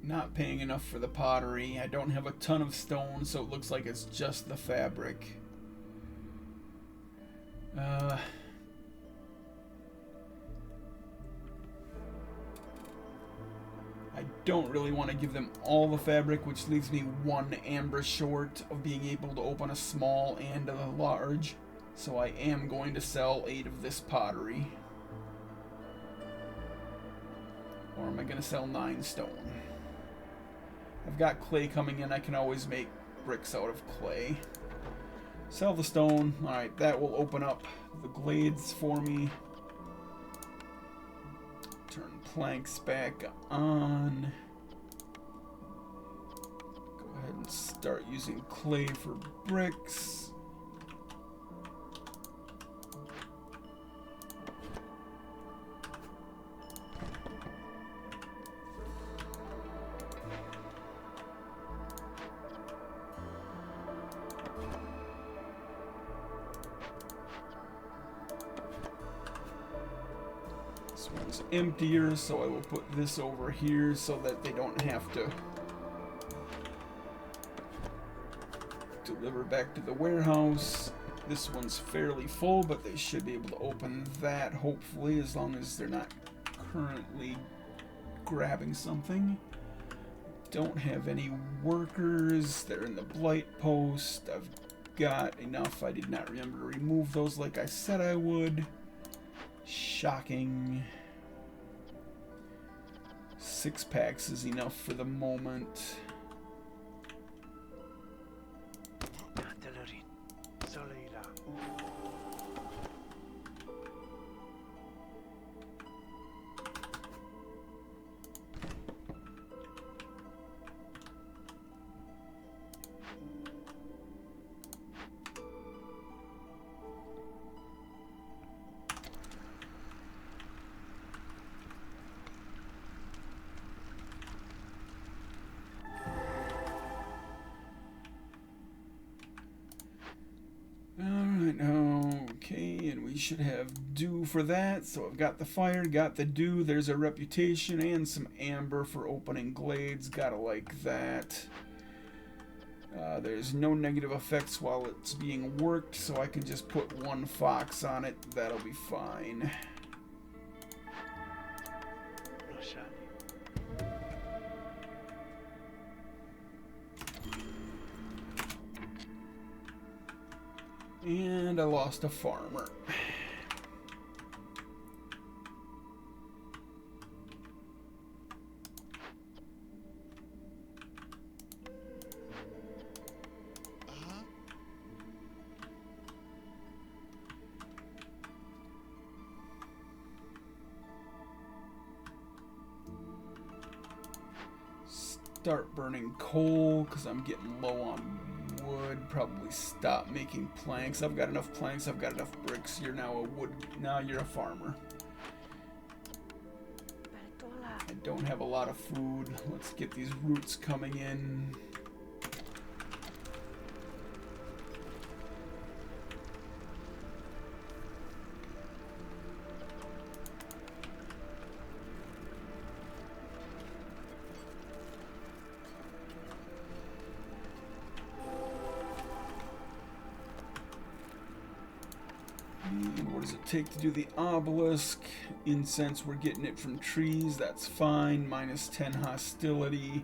Not paying enough for the pottery. I don't have a ton of stone, so it looks like it's just the fabric. I don't really want to give them all the fabric, which leaves me one amber short of being able to open a small and a large. So I am going to sell 8 of this pottery. Or am I going to sell 9 stone? I've got clay coming in. I can always make bricks out of clay. Sell the stone. Alright, that will open up the glades for me. Turn planks back on. Go ahead and start using clay for bricks. This one's emptier, so I will put this over here so that they don't have to deliver back to the warehouse. This one's fairly full, but they should be able to open that, hopefully, as long as they're not currently grabbing something. Don't have any workers. They're in the blight post. I've got enough. I did not remember to remove those like I said I would. Shocking. 6 packs is enough for the moment. Okay, and we should have dew for that. So I've got the fire, got the dew. There's a reputation and some amber for opening glades. Gotta like that. There's no negative effects while it's being worked, so I can just put 1 fox on it. That'll be fine. And I lost a farmer. Start burning coal because I'm getting low on wood. Probably stop making planks. I've got enough planks. I've got enough bricks. You're now a wood. Now you're a farmer. I don't have a lot of food. Let's get these roots coming in. And what does it take to do the obelisk? Incense, we're getting it from trees. That's fine. Minus 10 hostility.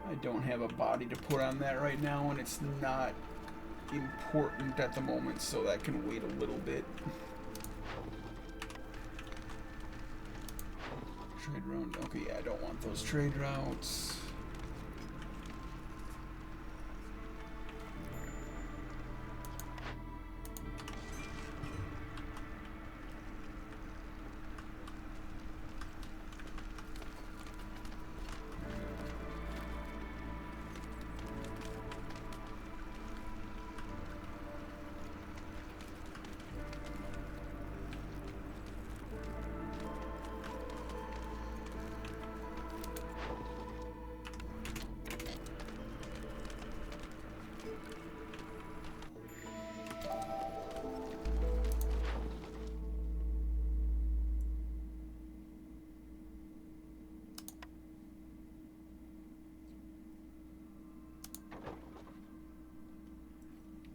I don't have a body to put on that right now, and it's not important at the moment, so that can wait a little bit. Trade route. Okay, yeah, I don't want those trade routes.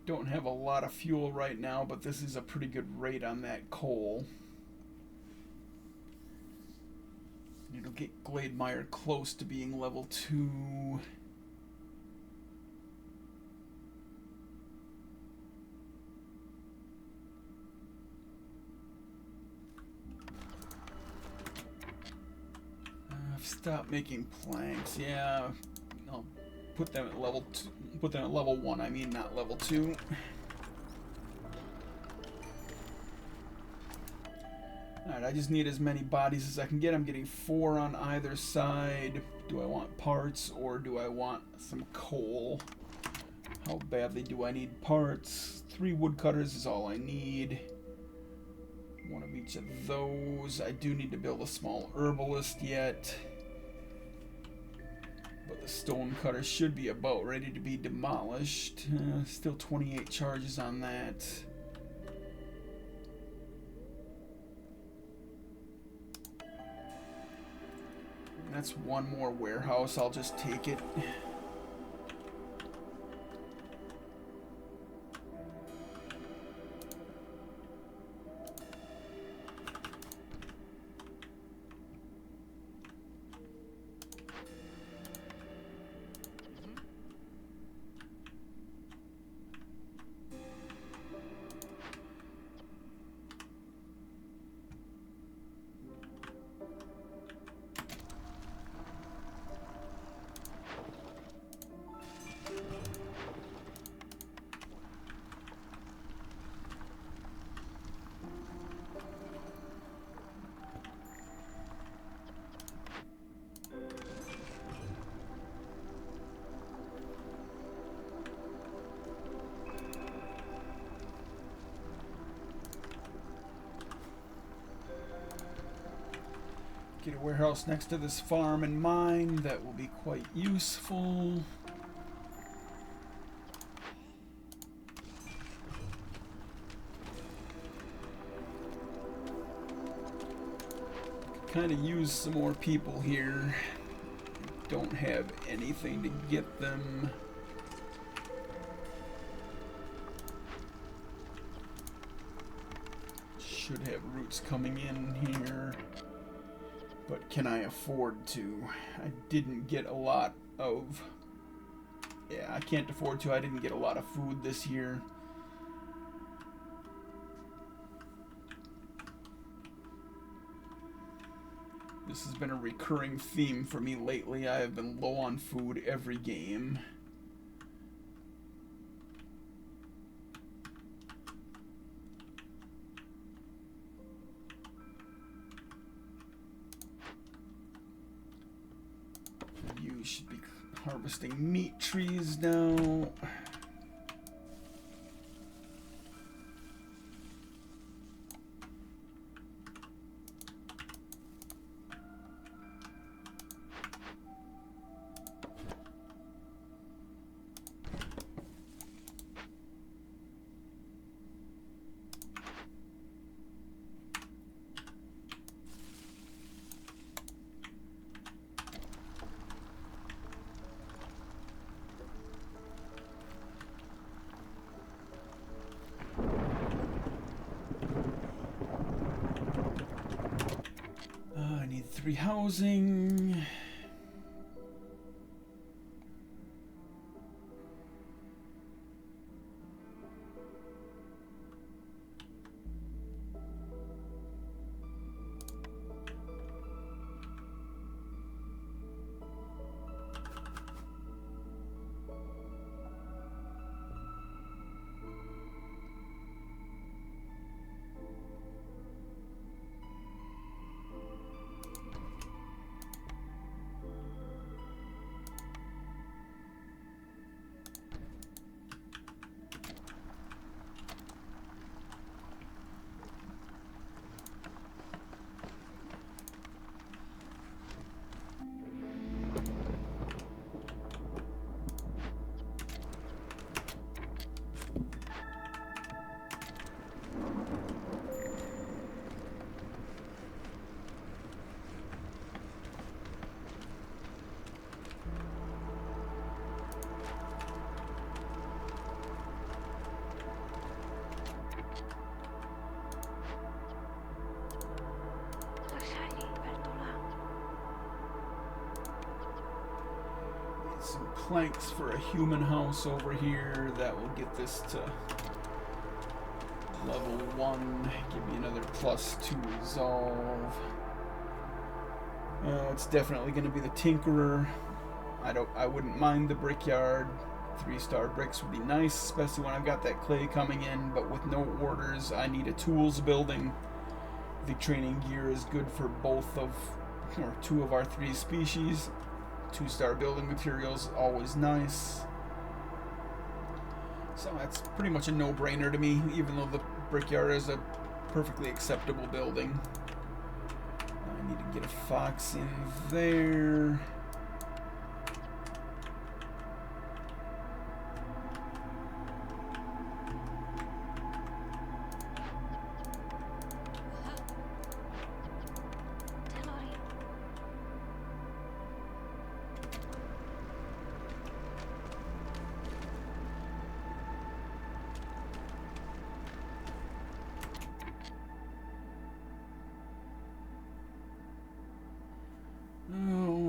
Don't have a lot of fuel right now, but this is a pretty good rate on that coal. It'll get Glademeyer close to being level 2. Stop making planks. Yeah, I'll put them at level 2. Put them at level 1. I mean, not level 2. Alright, I just need as many bodies as I can get. I'm getting 4 on either side. Do I want parts or do I want some coal? How badly do I need parts? 3 woodcutters is all I need. 1 of each of those. I do need to build a small herbalist yet. But the stone cutter should be about ready to be demolished. Still 28 charges on that. And that's 1 more warehouse. I'll just take it. Get a warehouse next to this farm and mine. That will be quite useful. Kind of use some more people here. Don't have anything to get them. Should have roots coming in here. But can I afford to? I didn't get a lot of... Yeah, I can't afford to. I didn't get a lot of food this year. This has been a recurring theme for me lately. I have been low on food every game. You should be harvesting meat trees now. 3 housing. Some planks for a human house over here. That will get this to level 1. Give me another +2 resolve. It's definitely going to be the Tinkerer. I wouldn't mind the Brickyard. 3-star bricks would be nice, especially when I've got that clay coming in, but with no orders, I need a tools building. The training gear is good for both of, or 2 of our 3 species. 2-star building materials, always nice. So that's pretty much a no-brainer to me, even though the Brickyard is a perfectly acceptable building. I need to get a fox in there.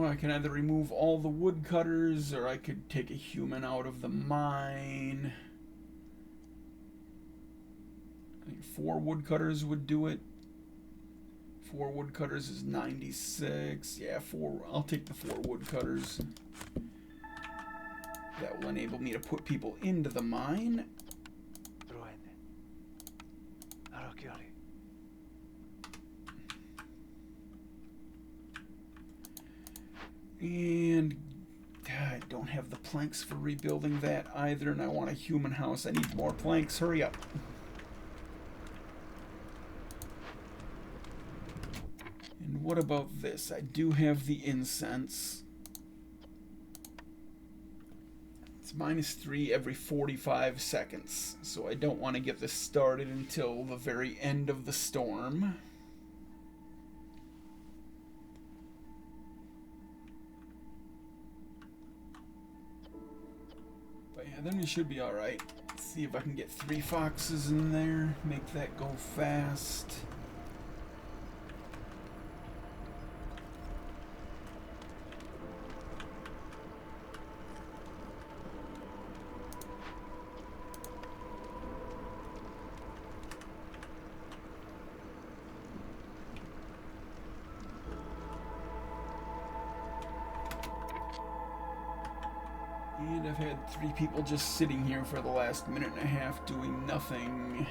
I can either remove all the woodcutters, or I could take a human out of the mine. I think 4 woodcutters would do it. 4 woodcutters is 96. Yeah, 4. I'll take the 4 woodcutters. That will enable me to put people into the mine. And I don't have the planks for rebuilding that either, and I want a human house. I need more planks. Hurry up. And what about this? I do have the incense. It's -3 every 45 seconds, so I don't want to get this started until the very end of the storm. Then we should be alright. Let's see if I can get 3 foxes in there. Make that go fast. And I've had 3 people just sitting here for the last minute and a half doing nothing.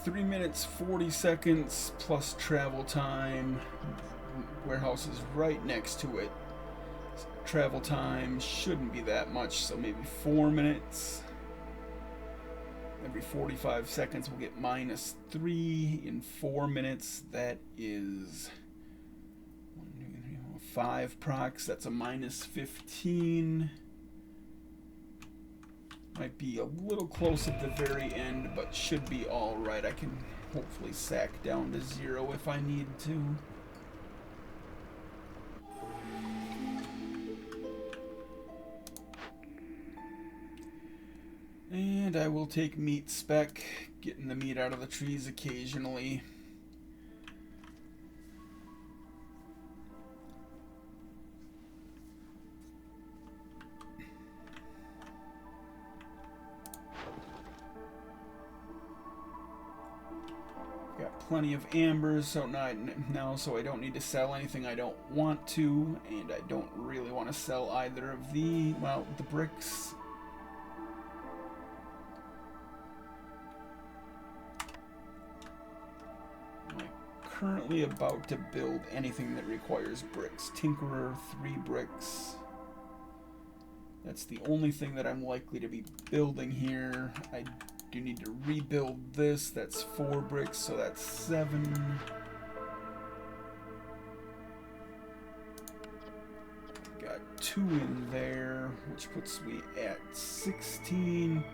3 minutes 40 seconds plus travel time. Warehouse is right next to it. Travel time shouldn't be that much, so maybe 4 minutes. Every 45 seconds we'll get -3 in 4 minutes. That is 5 procs. That's a -15. Might be a little close at the very end, but should be alright. I can hopefully sack down to 0 if I need to. And I will take meat spec, getting the meat out of the trees occasionally. Got plenty of ambers, so now I don't need to sell anything I don't want to, and I don't really want to sell either of the bricks. Currently about to build anything that requires bricks. Tinkerer, 3 bricks. That's the only thing that I'm likely to be building here. I do need to rebuild this. That's 4 bricks, so that's 7. Got 2 in there, which puts me at 16.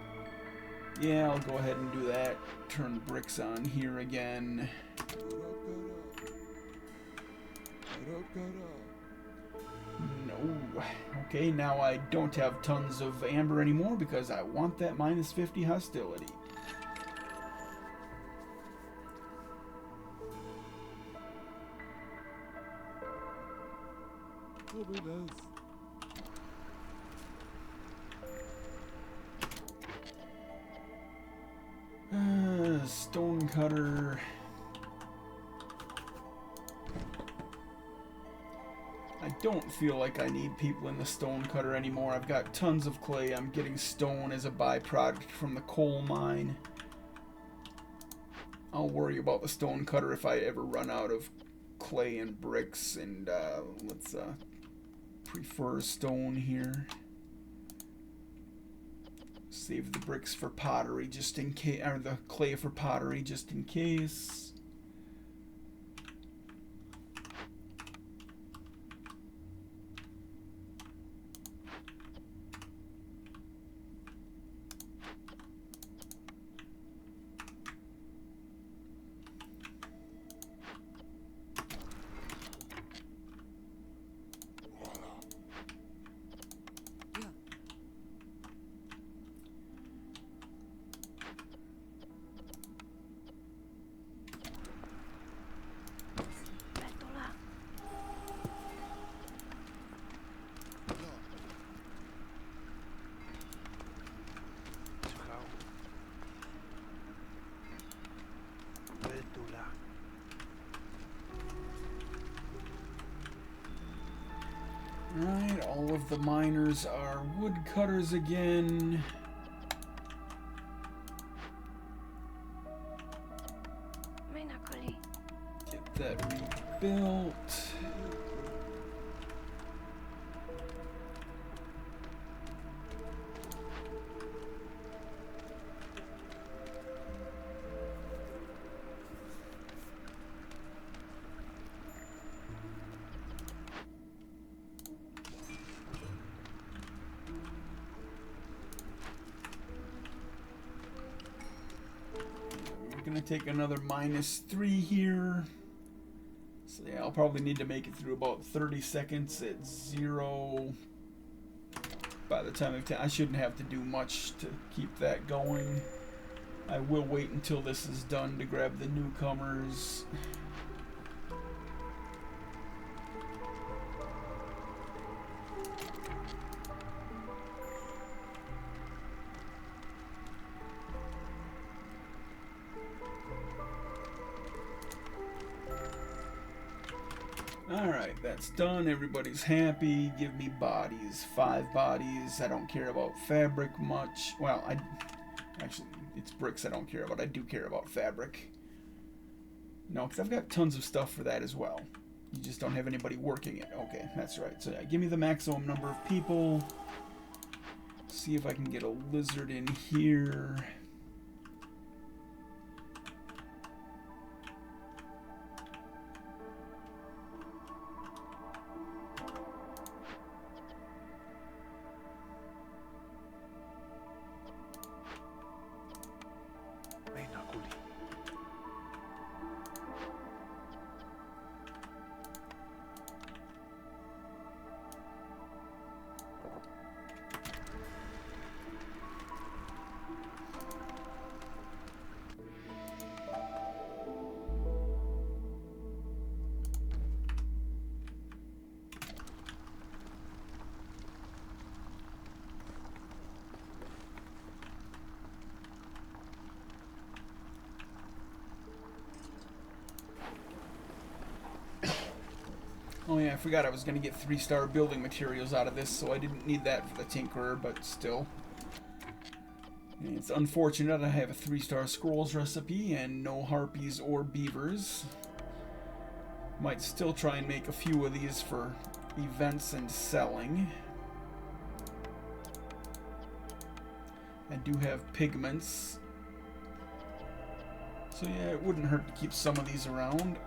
Yeah, I'll go ahead and do that. Turn bricks on here again. No. Okay, now I don't have tons of amber anymore because I want that -50 hostility. Stone cutter. I don't feel like I need people in the stone cutter anymore. I've got tons of clay. I'm getting stone as a byproduct from the coal mine. I'll worry about the stone cutter if I ever run out of clay and bricks, and let's prefer stone here. Save the bricks for pottery just in case, or the clay for pottery just in case. Alright, all of the miners are woodcutters again. Get that rebuilt. Gonna take another -3 here. So yeah, I'll probably need to make it through about 30 seconds at 0. By the time I shouldn't have to do much to keep that going. I will wait until this is done to grab the newcomers. Alright, that's done. Everybody's happy. Give me bodies. 5 bodies. I don't care about fabric much. Well, I Actually, it's bricks I don't care about. I do care about fabric. No, because I've got tons of stuff for that as well. You just don't have anybody working it. Okay, that's right. So yeah, give me the maximum number of people. See if I can get a lizard in here. Oh yeah, I forgot I was going to get 3-star building materials out of this, so I didn't need that for the Tinkerer, but still. And it's unfortunate I have a 3-star scrolls recipe and no harpies or beavers. Might still try and make a few of these for events and selling. I do have pigments. So yeah, it wouldn't hurt to keep some of these around.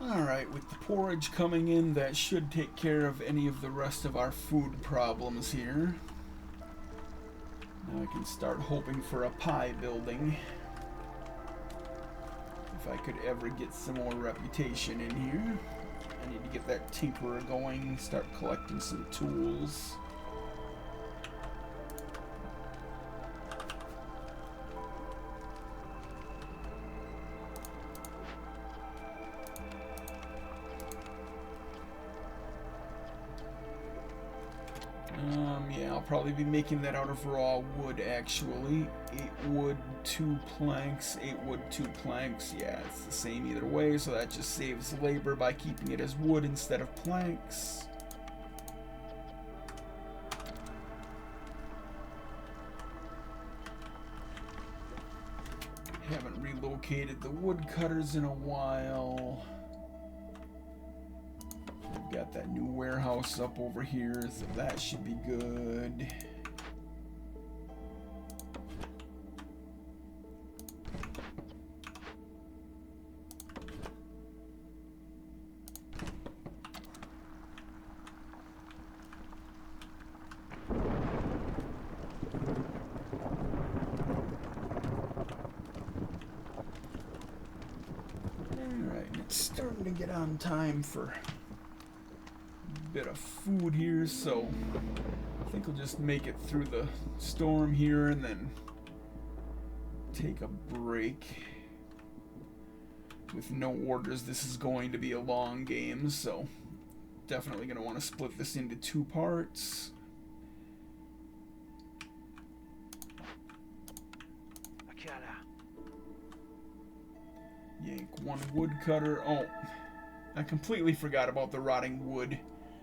Alright, with the porridge coming in, that should take care of any of the rest of our food problems here. Now I can start hoping for a pie building. If I could ever get some more reputation in here. I need to get that Tinkerer going, start collecting some tools. Yeah, I'll probably be making that out of raw wood, actually. 8 wood, 2 planks, 8 wood, 2 planks. Yeah, it's the same either way, so that just saves labor by keeping it as wood instead of planks. Haven't relocated the woodcutters in a while. Got that new warehouse up over here, so that should be good. Alright, it's starting to get on time for bit of food here, so I think I'll just make it through the storm here and then take a break. With no orders, this is going to be a long game, so definitely going to want to split this into 2 parts. Yank 1 woodcutter. Oh, I completely forgot about the rotting wood.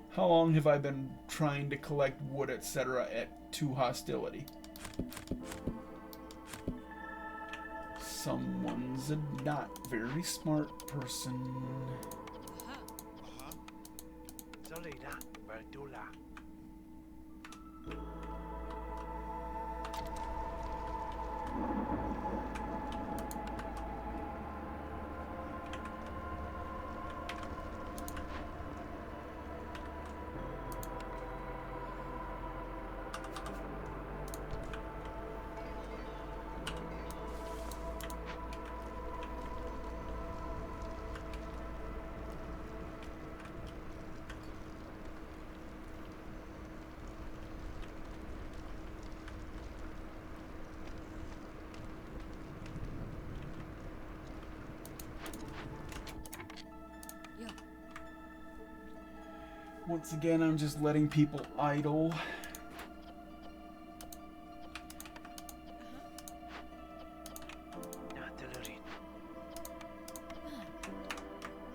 How long have I been trying to collect wood, etc. at 2 hostility? Someone's a not very smart person. Once again, I'm just letting people idle.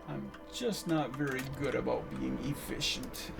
I'm just not very good about being efficient.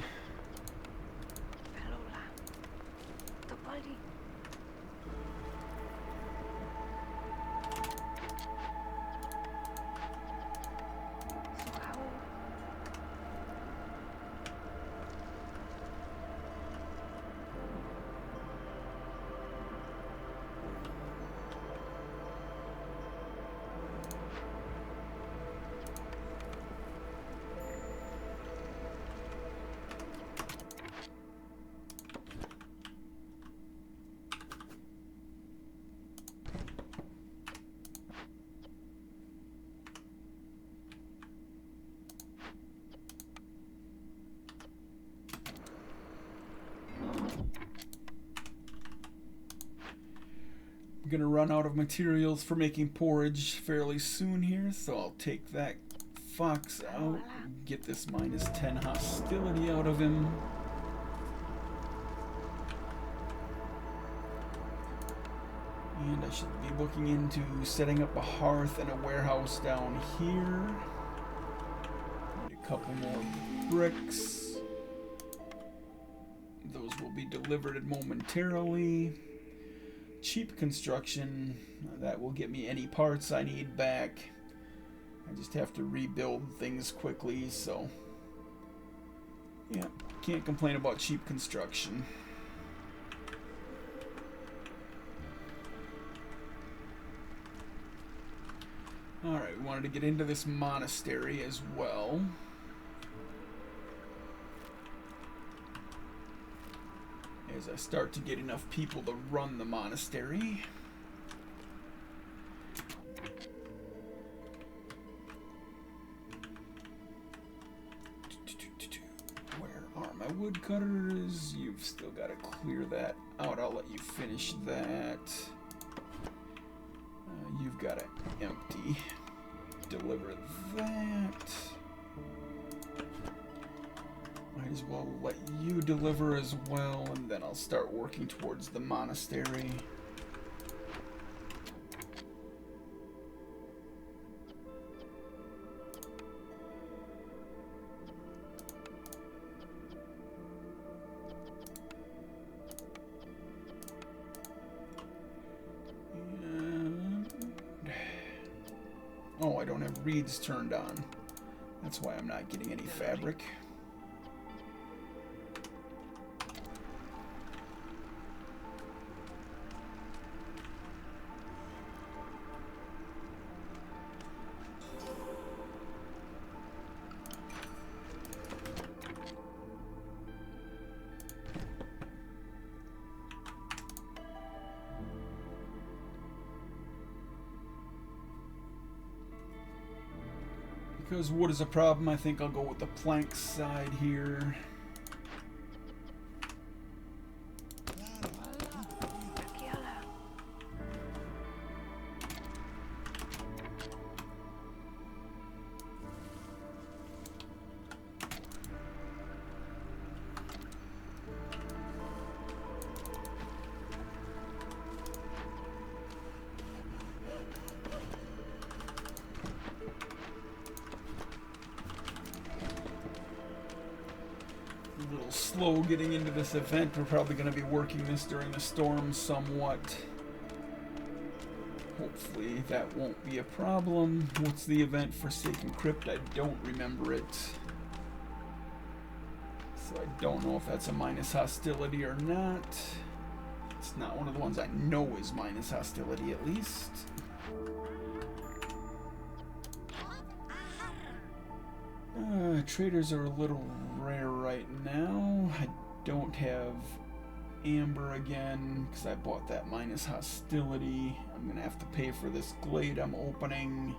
I'm gonna run out of materials for making porridge fairly soon here, so I'll take that fox out, get this -10 hostility out of him. And I should be looking into setting up a hearth and a warehouse down here. Need a couple more bricks. Those will be delivered momentarily. Cheap construction, that will get me any parts I need back. I just have to rebuild things quickly, so yeah, can't complain about cheap construction. Alright, we wanted to get into this monastery as well. As I start to get enough people to run the monastery. Where are my woodcutters? You've still got to clear that out. I'll let you finish that. You've got to empty. Deliver that. Might as well let you deliver as well, and then I'll start working towards the monastery. And oh, I don't have reeds turned on. That's why I'm not getting any fabric. Because wood is a problem, I think I'll go with the plank side here. A little slow getting into this event. We're probably going to be working this during the storm somewhat. Hopefully that won't be a problem. What's the event? Forsaken Crypt? I don't remember it. So I don't know if that's a minus hostility or not. It's not one of the ones I know is minus hostility, at least. Traders are a little rare right now. I don't have amber again because I bought that minus hostility. I'm gonna have to pay for this glade I'm opening.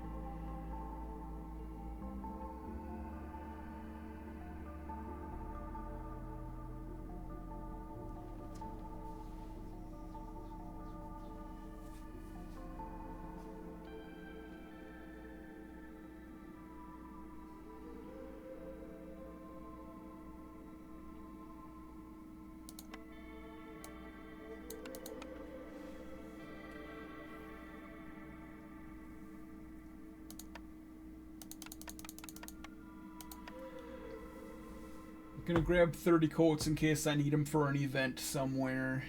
Gonna grab 30 coats in case I need them for an event somewhere.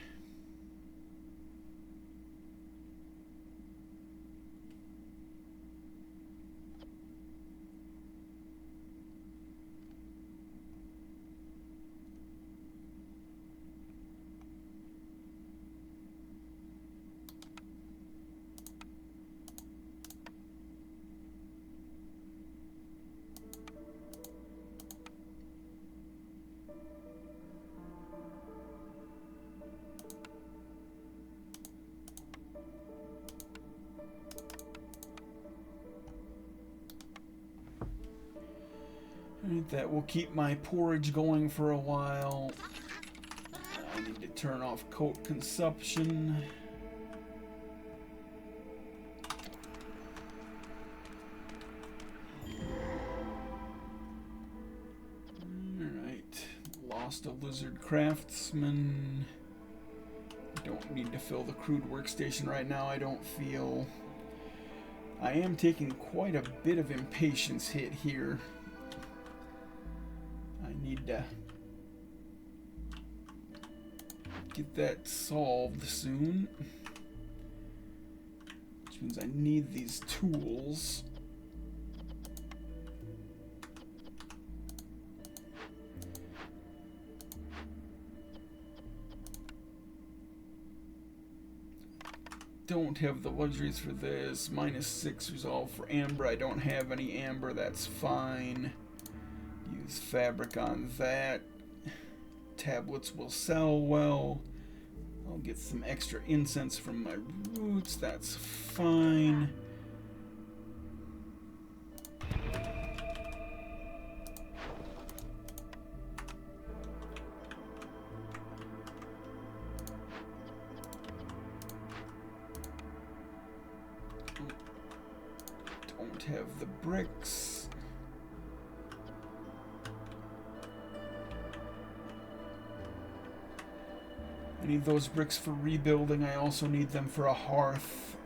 Alright, that will keep my porridge going for a while. I need to turn off coat consumption. Alright, lost a lizard craftsman. Don't need to fill the crude workstation right now, I don't feel. I am taking quite a bit of impatience hit here. I need to get that solved soon. Which means I need these tools. Don't have the luxuries for this. -6 resolve for amber. I don't have any amber, that's fine. Use fabric on that. Tablets will sell well. I'll get some extra incense from my roots, that's fine. Don't have the bricks. I need those bricks for rebuilding. I also need them for a hearth.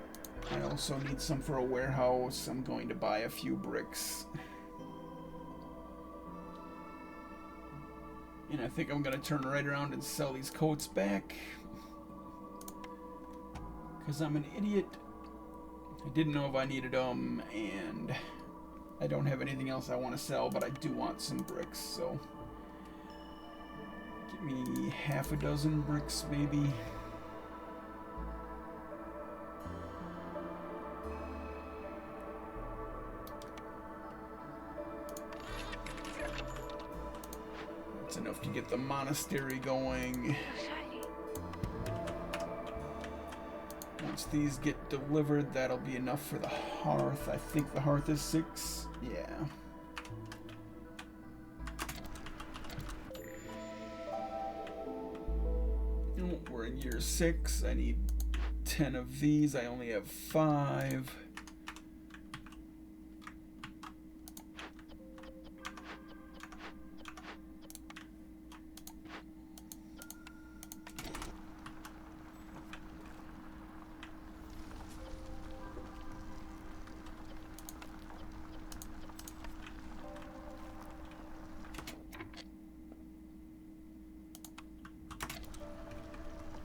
I also need some for a warehouse. I'm going to buy a few bricks. And I think I'm going to turn right around and sell these coats back. Because I'm an idiot. I didn't know if I needed them, and I don't have anything else I want to sell, but I do want some bricks, so give me half a dozen bricks, maybe. That's enough to get the monastery going. Once these get delivered, that'll be enough for the hearth. I think the hearth is 6. Yeah. Oh, we're in year 6. I need 10 of these. I only have 5.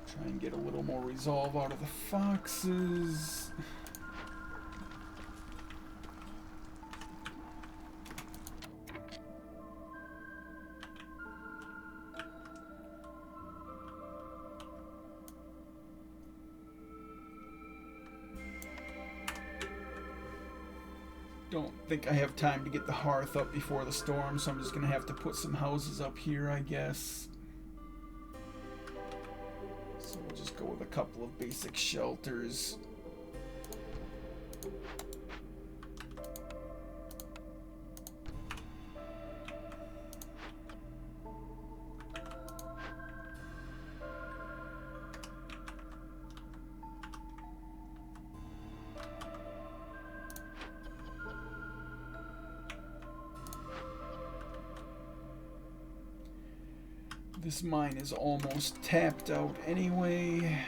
Try and get a little more resolve out of the foxes. Don't think I have time to get the hearth up before the storm, so I'm just gonna have to put some houses up here, I guess. So we'll just go with a couple of basic shelters. This mine is almost tapped out anyway.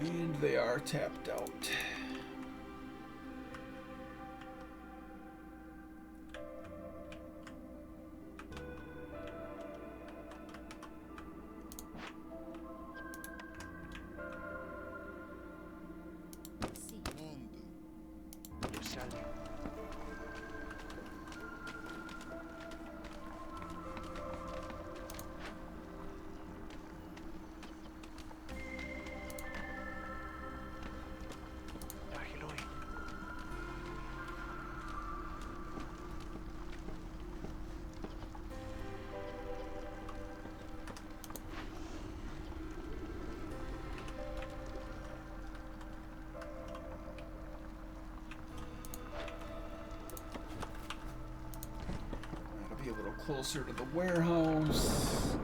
And they are tapped out. Be a little closer to the warehouse.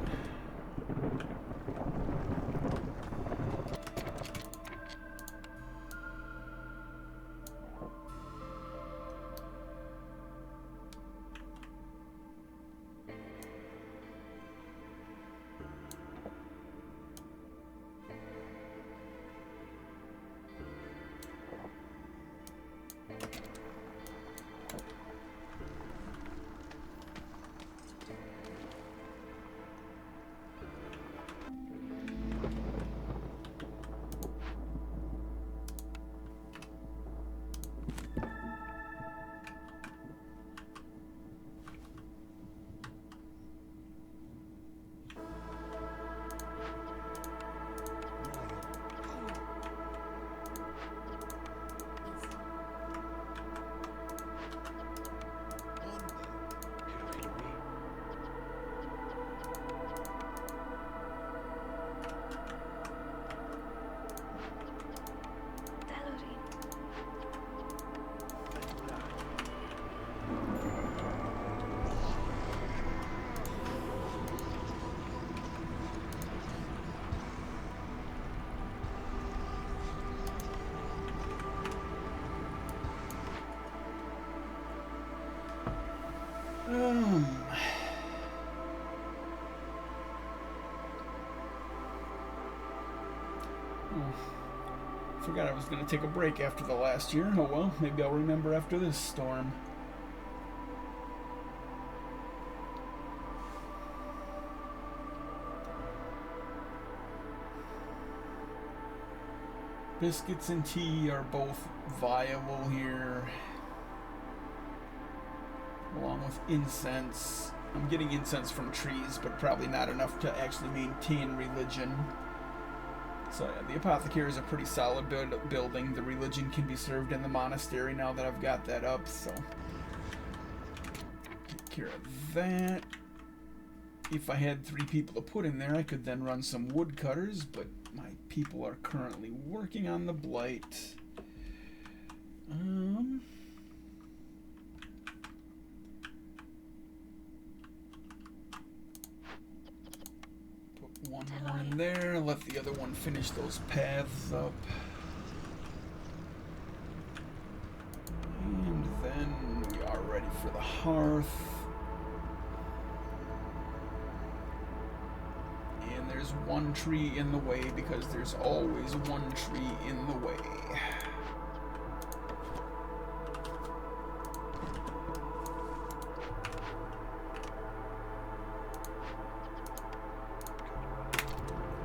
Forgot I was going to take a break after the last year. Oh well, maybe I'll remember after this storm. Biscuits and tea are both viable here, along with incense. I'm getting incense from trees, but probably not enough to actually maintain religion. So yeah, the apothecary is a pretty solid building. The religion can be served in the monastery now that I've got that up, so take care of that. If I had 3 people to put in there, I could then run some woodcutters, but my people are currently working on the blight. Put one more in there, let the other one finish those paths up. And then we are ready for the hearth. And there's one tree in the way because there's always one tree in the way.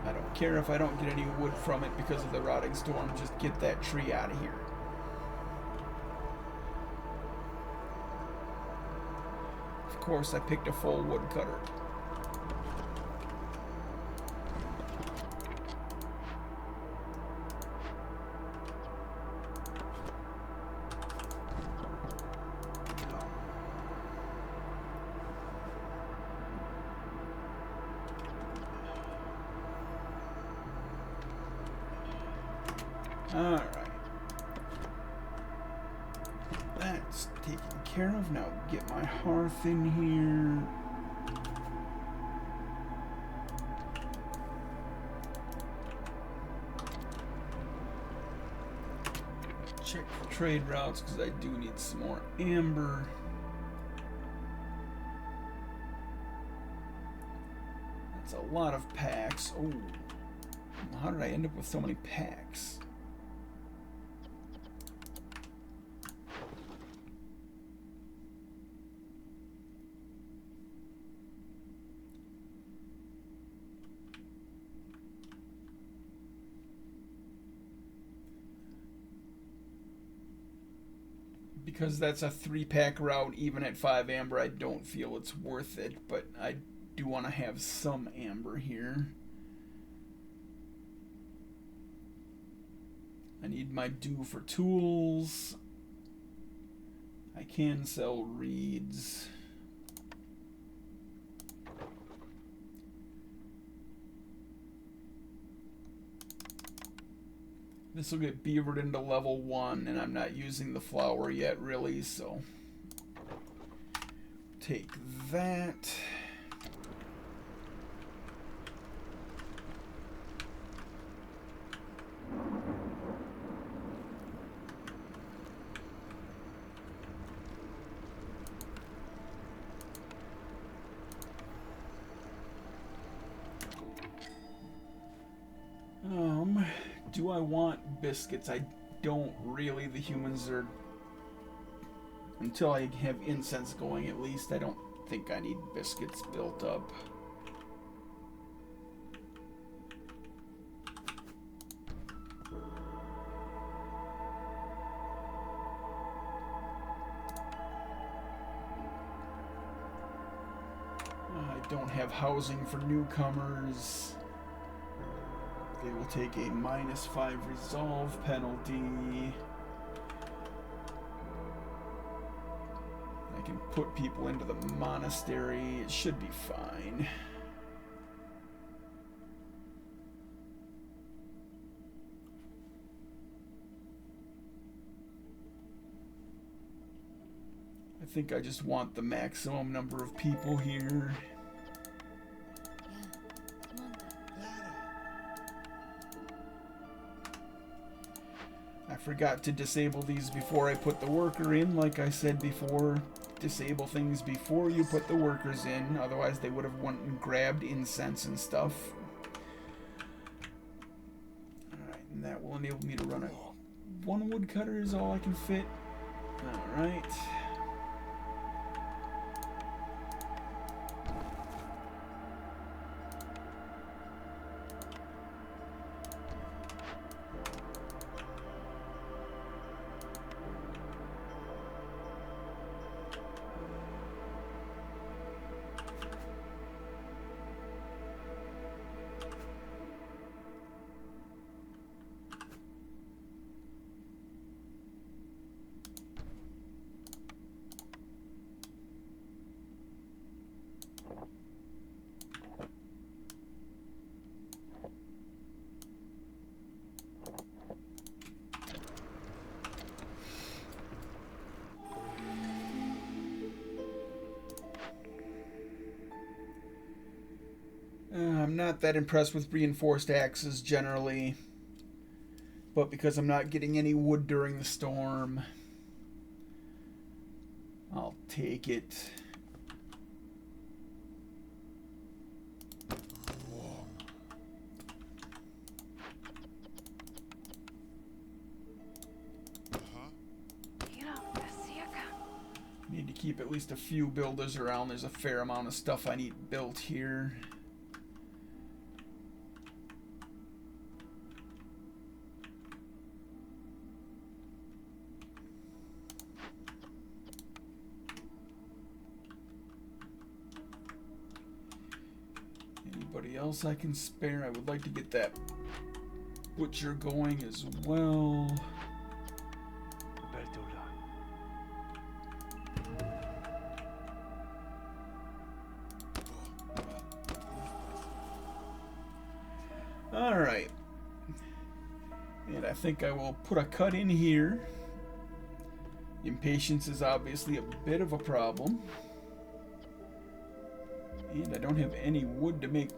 I don't care if I don't get any wood from it because of the rotting storm, just get that tree out of here. Of course, I picked a full woodcutter. Alright. That's taken care of. Now get my hearth in here. Check the trade routes because I do need some more amber. That's a lot of packs. Oh, how did I end up with so many packs? Because that's a 3-pack route, even at 5 amber, I don't feel it's worth it, but I do want to have some amber here. I need my due for tools. I can sell reeds. This will get beavered into level 1, and I'm not using the flour yet, really, so take that. Do I want biscuits? I don't really. The humans are... Until I have incense going, at least, I don't think I need biscuits built up. I don't have housing for newcomers. They will take a -5 resolve penalty. I can put people into the monastery. It should be fine. I think I just want the maximum number of people here. I forgot to disable these before I put the worker in. Like I said before, disable things before you put the workers in. Otherwise they would have went and grabbed incense and stuff. Alright, and that will enable me to run it. 1 woodcutter is all I can fit. Alright. I'm not that impressed with reinforced axes generally, but because I'm not getting any wood during the storm, I'll take it. Need to keep at least a few builders around. There's a fair amount of stuff I need built here. Anybody else I can spare? I would like to get that butcher going as well. Alright. And I think I will put a cut in here. Impatience is obviously a bit of a problem. And I don't have any wood to make...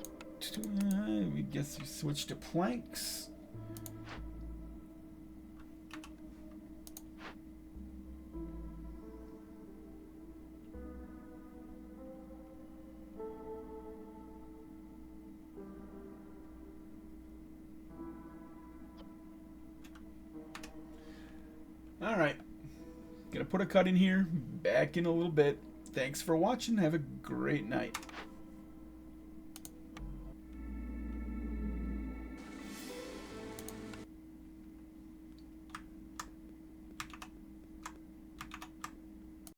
we guess we switch to planks. Alright. Gonna put a cut in here. Back in a little bit. Thanks for watching. Have a great night.